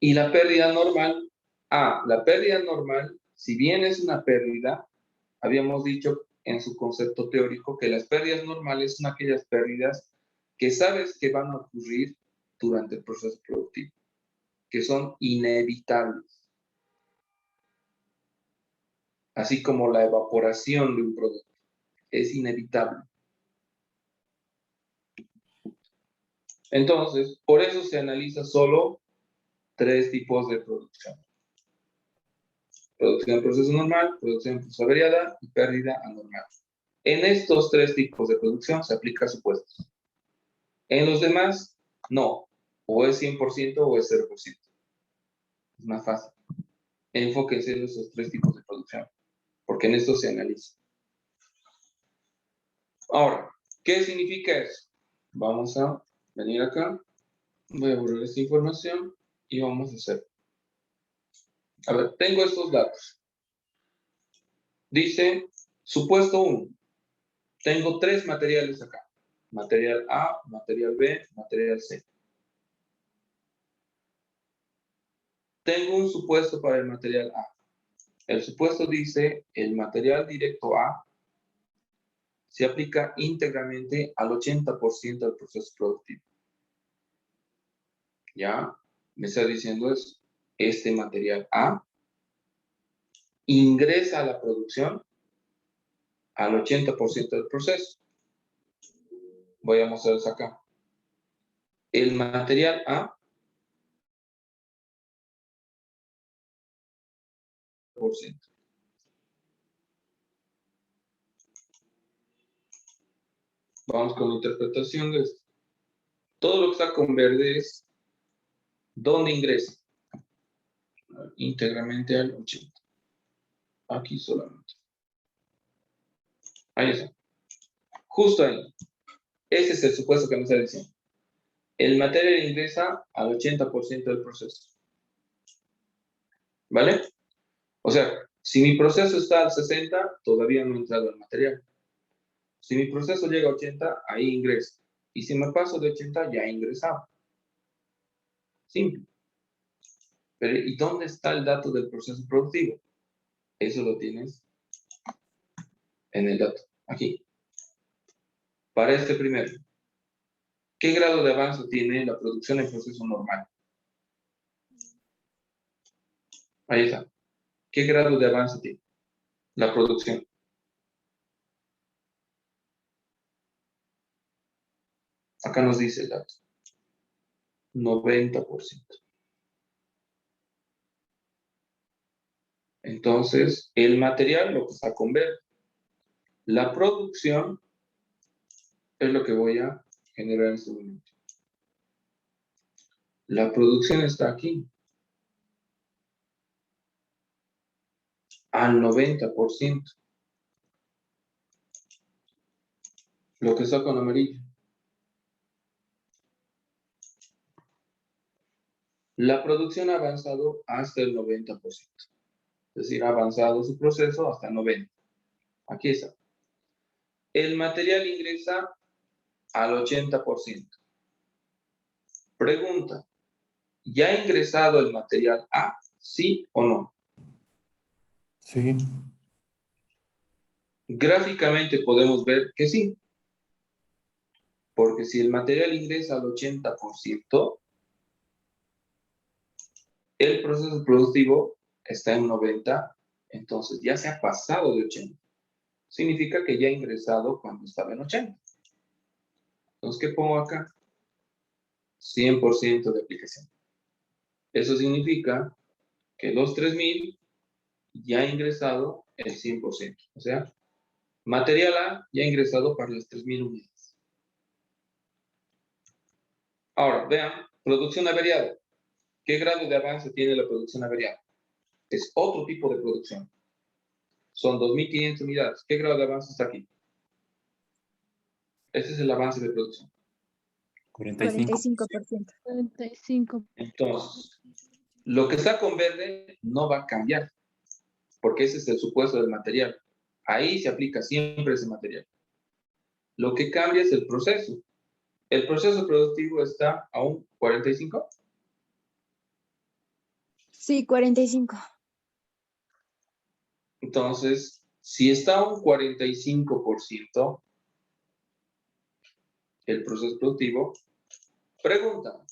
Y la pérdida normal, la pérdida normal, si bien es una pérdida, habíamos dicho en su concepto teórico que las pérdidas normales son aquellas pérdidas que sabes que van a ocurrir durante el proceso productivo, que son inevitables. Así como la evaporación de un producto es inevitable. Entonces, por eso se analiza solo 3 tipos de producción. Producción en proceso normal, producción en proceso averiada y pérdida anormal. En estos 3 tipos de producción se aplica supuestos. En los demás, no. O es 100% o es 0%. Es más fácil. Enfóquense en esos 3 tipos de producción, porque en esto se analiza. Ahora, ¿qué significa eso? Vamos a venir acá. Voy a borrar esta información y vamos a hacer. A ver, tengo estos datos. Dice, supuesto 1. Tengo 3 materiales acá. Material A, material B, material C. Tengo un supuesto para el material A. El supuesto dice, el material directo A se aplica íntegramente al 80% del proceso productivo. ¿Ya? Me está diciendo eso. Este material A ingresa a la producción al 80% del proceso. Voy a mostrarles acá. El material A %. Vamos con la interpretación de esto. Todo lo que está con verde es ¿dónde ingresa? Íntegramente al 80. Aquí solamente. Ahí está. Justo ahí. Ese es el supuesto que me está diciendo. El material ingresa al 80% del proceso. ¿Vale? O sea, si mi proceso está al 60, todavía no ha entrado el material. Si mi proceso llega a 80, ahí ingresa. Y si me paso de 80, ya he ingresado. Simple. Pero ¿y dónde está el dato del proceso productivo? Eso lo tienes en el dato, aquí. Para este primero, ¿qué grado de avance tiene la producción en proceso normal? Ahí está. ¿Qué grado de avance tiene la producción? Acá nos dice el dato. 90%. Entonces, el material lo que está con verde. La producción es lo que voy a generar en este momento. La producción está aquí. Al 90%. Lo que está con amarillo. La producción ha avanzado hasta el 90%. Es decir, ha avanzado su proceso hasta el 90%. Aquí está. El material ingresa al 80%. Pregunta, ¿ya ha ingresado el material A, sí o no? Sí. Gráficamente podemos ver que sí. Porque si el material ingresa al 80%, el proceso productivo está en 90%, entonces ya se ha pasado de 80%. Significa que ya ha ingresado cuando estaba en 80%. Entonces, ¿qué pongo acá? 100% de aplicación. Eso significa que los 3000 ya ha ingresado el 100%. O sea, material A ya ha ingresado para las 3000 unidades. Ahora, vean, producción averiada. ¿Qué grado de avance tiene la producción averiada? Es otro tipo de producción. Son 2500 unidades. ¿Qué grado de avance está aquí? Este es el avance de producción. 45. 45%. 45. Entonces, lo que está con verde no va a cambiar, porque ese es el supuesto del material. Ahí se aplica siempre ese material. Lo que cambia es el proceso. ¿El proceso productivo está a un 45? Sí, 45. Entonces, si está a un 45% el proceso productivo, pregunta,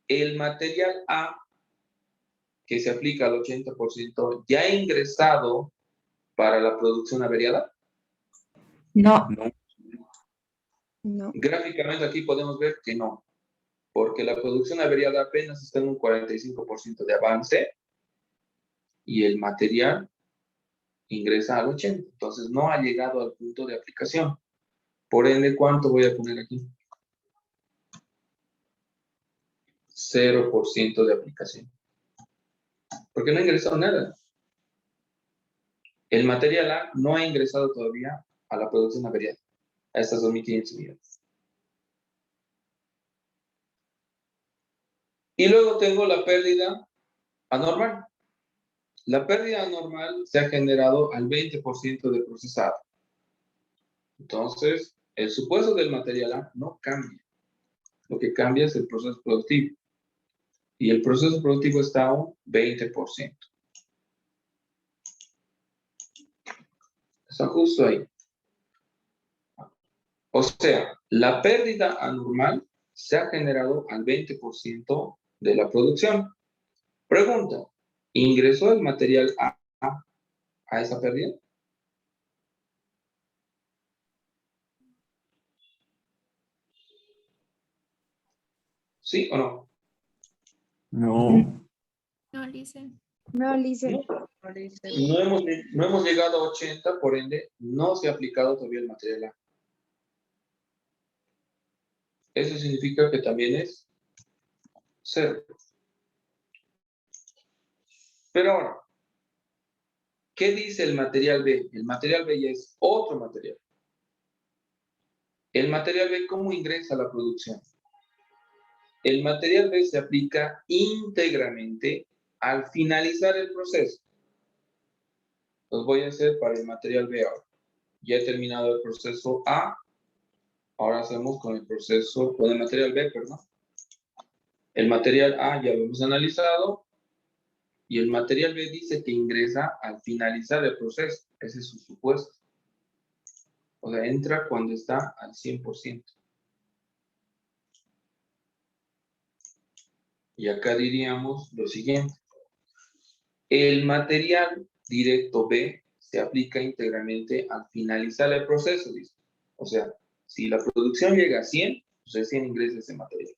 ¿el material A que se aplica al 80% ya ha ingresado para la producción averiada? No. No. No. Gráficamente aquí podemos ver que no, porque la producción averiada apenas está en un 45% de avance y el material ingresa al 80%. Entonces no ha llegado al punto de aplicación. Por ende, ¿cuánto voy a poner aquí? 0% de aplicación. Porque no ha ingresado nada. El material A no ha ingresado todavía a la producción averiada, a estas 2.500 unidades. Y luego tengo la pérdida anormal. La pérdida anormal se ha generado al 20% de procesado. Entonces, el supuesto del material A no cambia. Lo que cambia es el proceso productivo. Y el proceso productivo está a un 20%. Está justo ahí. O sea, la pérdida anormal se ha generado al 20% de la producción. Pregunta, ¿ingresó el material a esa pérdida? ¿Sí o no? No. No, Lice. No, Lice. No hemos llegado a 80, por ende, no se ha aplicado todavía el material A. Eso significa que también es 0. Pero ahora, ¿qué dice el material B? El material B ya es otro material. El material B, ¿cómo ingresa a la producción? El material B se aplica íntegramente al finalizar el proceso. Los voy a hacer para el material B ahora. Ya he terminado el proceso A. Ahora hacemos con el material B, perdón. El material A ya lo hemos analizado. Y el material B dice que ingresa al finalizar el proceso. Ese es su supuesto. O sea, entra cuando está al 100%. Y acá diríamos lo siguiente. El material directo B se aplica íntegramente al finalizar el proceso, dice. O sea, si la producción llega a 100, pues recién ingresa ese material.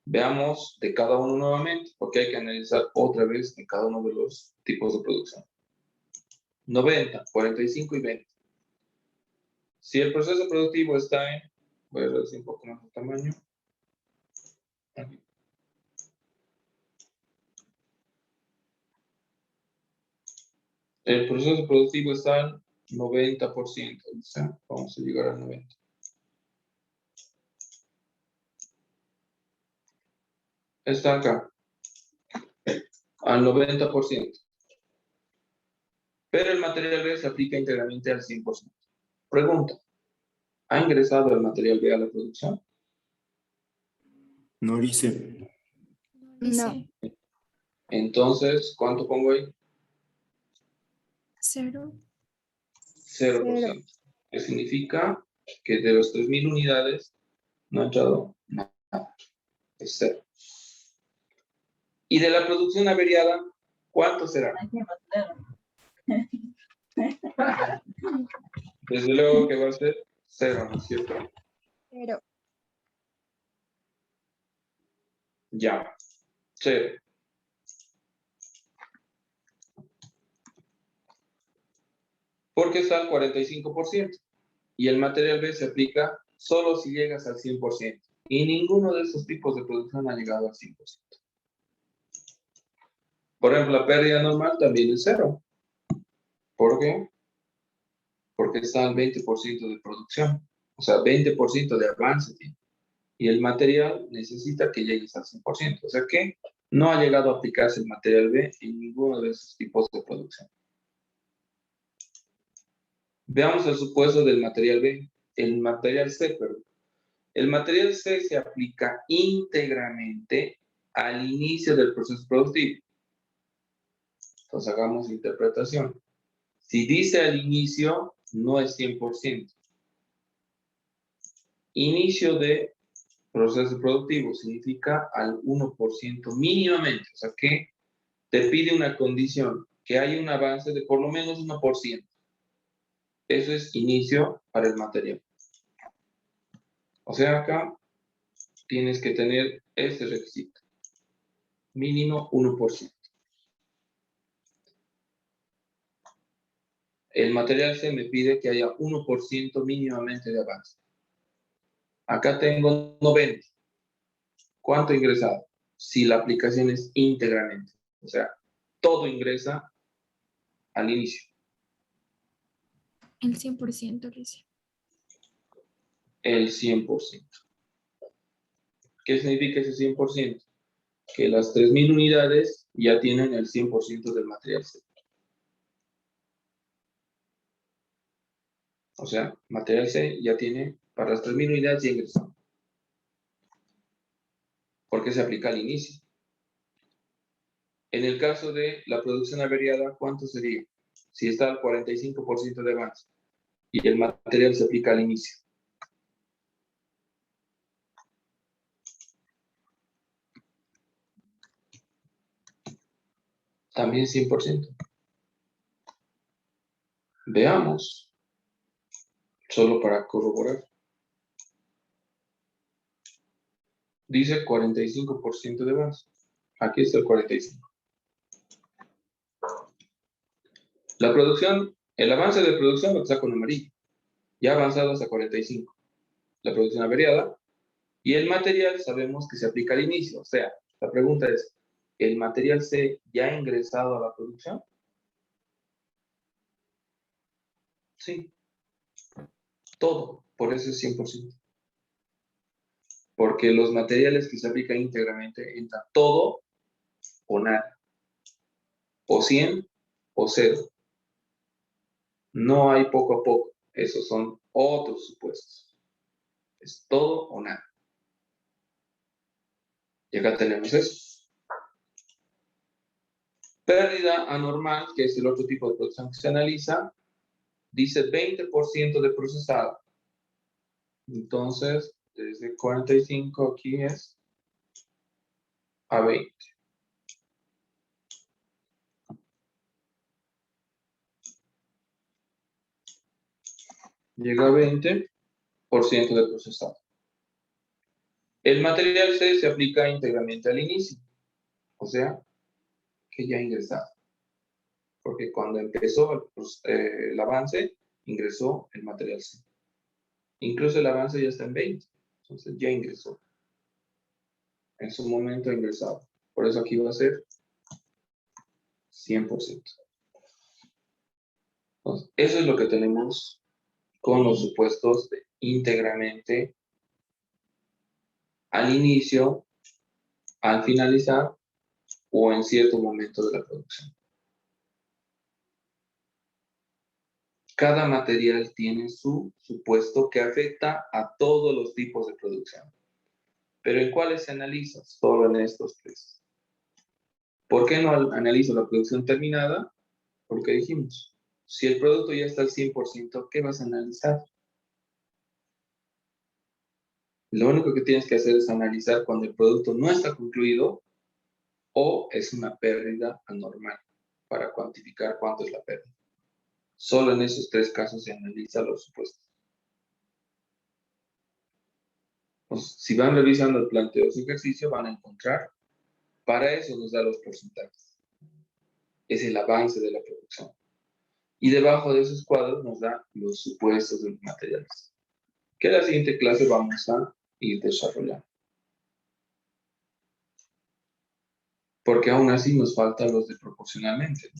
Veamos de cada uno nuevamente, porque hay que analizar otra vez de cada uno de los tipos de producción. 90, 45 y 20. Si el proceso productivo está en, voy a reducir un poco más el tamaño. Aquí. El proceso productivo está al 90%. O sea, vamos a llegar al 90%. Está acá, al 90%. Pero el material B se aplica íntegramente al 100%. Pregunta, ¿ha ingresado el material B a la producción? No dice. No, Lice. Entonces, ¿cuánto pongo ahí? 0. 0%. ¿Qué significa? Que de los 3.000 unidades no ha entrado nada. Es 0. Y de la producción averiada, ¿cuánto será? Desde luego que va a ser 0, ¿no es cierto? 0. Ya, 0. Porque está al 45%. Y el material B se aplica solo si llegas al 100%. Y ninguno de esos tipos de producción ha llegado al 100%. Por ejemplo, la pérdida normal también es 0. ¿Por qué? Porque está al 20% de producción. O sea, 20% de avance tiene. Y el material necesita que llegues al 100%. O sea que no ha llegado a aplicarse el material B en ninguno de esos tipos de producción. Veamos el supuesto del material B, el material C, perdón. El material C se aplica íntegramente al inicio del proceso productivo. Entonces hagamos interpretación. Si dice al inicio, no es 100%. Inicio de proceso productivo significa al 1% mínimamente. O sea que te pide una condición, que haya un avance de por lo menos 1%. Eso es inicio para el material. O sea, acá tienes que tener este requisito. Mínimo 1%. El material C me pide que haya 1% mínimamente de avance. Acá tengo 90. ¿Cuánto ha ingresado? Si la aplicación es íntegramente. O sea, todo ingresa al inicio. El 100%, Lice. El 100%. ¿Qué significa ese 100%? Que las 3.000 unidades ya tienen el 100% del material C. O sea, material C ya tiene, para las 3.000 unidades ya ingresó. Porque se aplica al inicio. En el caso de la producción averiada, ¿cuánto sería? Si está al 45% de avance y el material se aplica al inicio. También 100%. Veamos, solo para corroborar. Dice 45% de avance. Aquí está el 45%. La producción, el avance de producción lo está con amarillo. Ya ha avanzado hasta 45. La producción averiada. Y el material sabemos que se aplica al inicio. O sea, la pregunta es, ¿el material C ya ha ingresado a la producción? Sí. Todo. Por eso es 100%. Porque los materiales que se aplican íntegramente entran todo o nada. O 100 o 0. No hay poco a poco. Esos son otros supuestos. Es todo o nada. Y acá tenemos eso. Pérdida anormal, que es el otro tipo de producción que se analiza, dice 20% de procesado. Entonces, desde 45 aquí es a 20. Llega a 20% de procesado. El material C se aplica íntegramente al inicio. O sea, que ya ha ingresado. Porque cuando empezó el avance, ingresó el material C. Incluso el avance ya está en 20. Entonces ya ingresó. En su momento ha ingresado. Por eso aquí va a ser 100%. Entonces, eso es lo que tenemos con los supuestos de íntegramente al inicio, al finalizar o en cierto momento de la producción. Cada material tiene su supuesto que afecta a todos los tipos de producción. ¿Pero en cuáles se analiza? Solo en estos tres. ¿Por qué no analizo la producción terminada? Porque dijimos, si el producto ya está al 100%, ¿qué vas a analizar? Lo único que tienes que hacer es analizar cuando el producto no está concluido o es una pérdida anormal para cuantificar cuánto es la pérdida. Solo en esos tres casos se analiza los supuestos. Pues, si van revisando el planteo de su ejercicio, van a encontrar, para eso nos da los porcentajes. Es el avance de la producción. Y debajo de esos cuadros nos da los supuestos de los materiales. Que en la siguiente clase vamos a ir desarrollando. Porque aún así nos faltan los de proporcionalmente.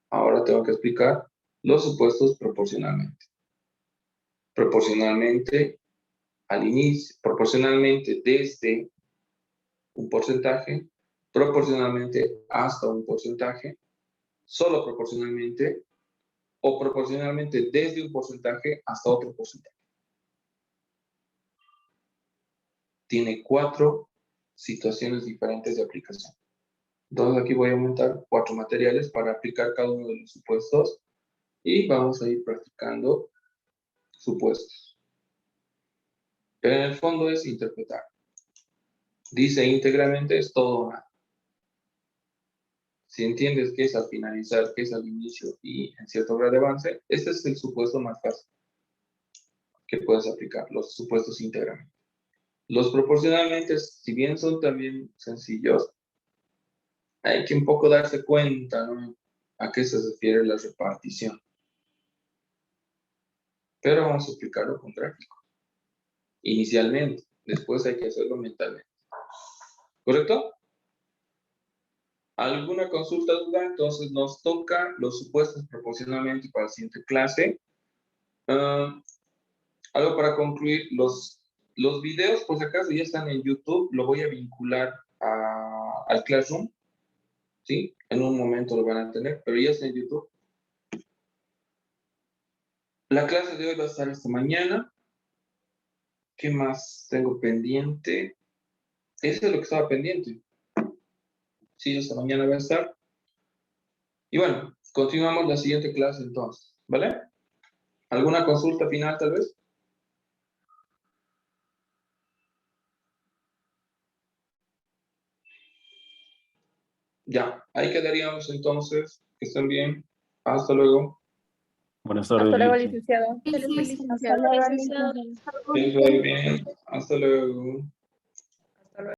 Ahora tengo que explicar los supuestos proporcionalmente. Proporcionalmente al inicio, proporcionalmente desde un porcentaje, proporcionalmente hasta un porcentaje, solo proporcionalmente o proporcionalmente desde un porcentaje hasta otro porcentaje. Tiene 4 situaciones diferentes de aplicación. Entonces aquí voy a aumentar 4 materiales para aplicar cada uno de los supuestos y vamos a ir practicando supuestos. Pero en el fondo es interpretar. Dice íntegramente es todo o nada. Si entiendes que es al finalizar, que es al inicio y en cierto grado de avance, este es el supuesto más fácil que puedes aplicar, los supuestos íntegramente. Los proporcionalmente, si bien son también sencillos, hay que un poco darse cuenta, ¿no?, a qué se refiere la repartición. Pero vamos a explicarlo con gráficos. Inicialmente, después hay que hacerlo mentalmente. ¿Correcto? ¿Alguna consulta, duda? Entonces nos toca los supuestos proporcionalmente para la siguiente clase. Algo para concluir, los videos, por si acaso, ya están en YouTube. Lo voy a vincular al Classroom. ¿Sí? En un momento lo van a tener, pero ya está en YouTube. La clase de hoy va a estar esta mañana. ¿Qué más tengo pendiente? Eso es lo que estaba pendiente. Sí, esta mañana va a estar. Y bueno, continuamos la siguiente clase entonces, ¿vale? ¿Alguna consulta final tal vez? Ya, ahí quedaríamos entonces. Que estén bien. Hasta luego. Buenas tardes. Hasta luego, licenciado. licenciado. Sí, Hasta luego, Licenciado. Que estén bien. Hasta luego.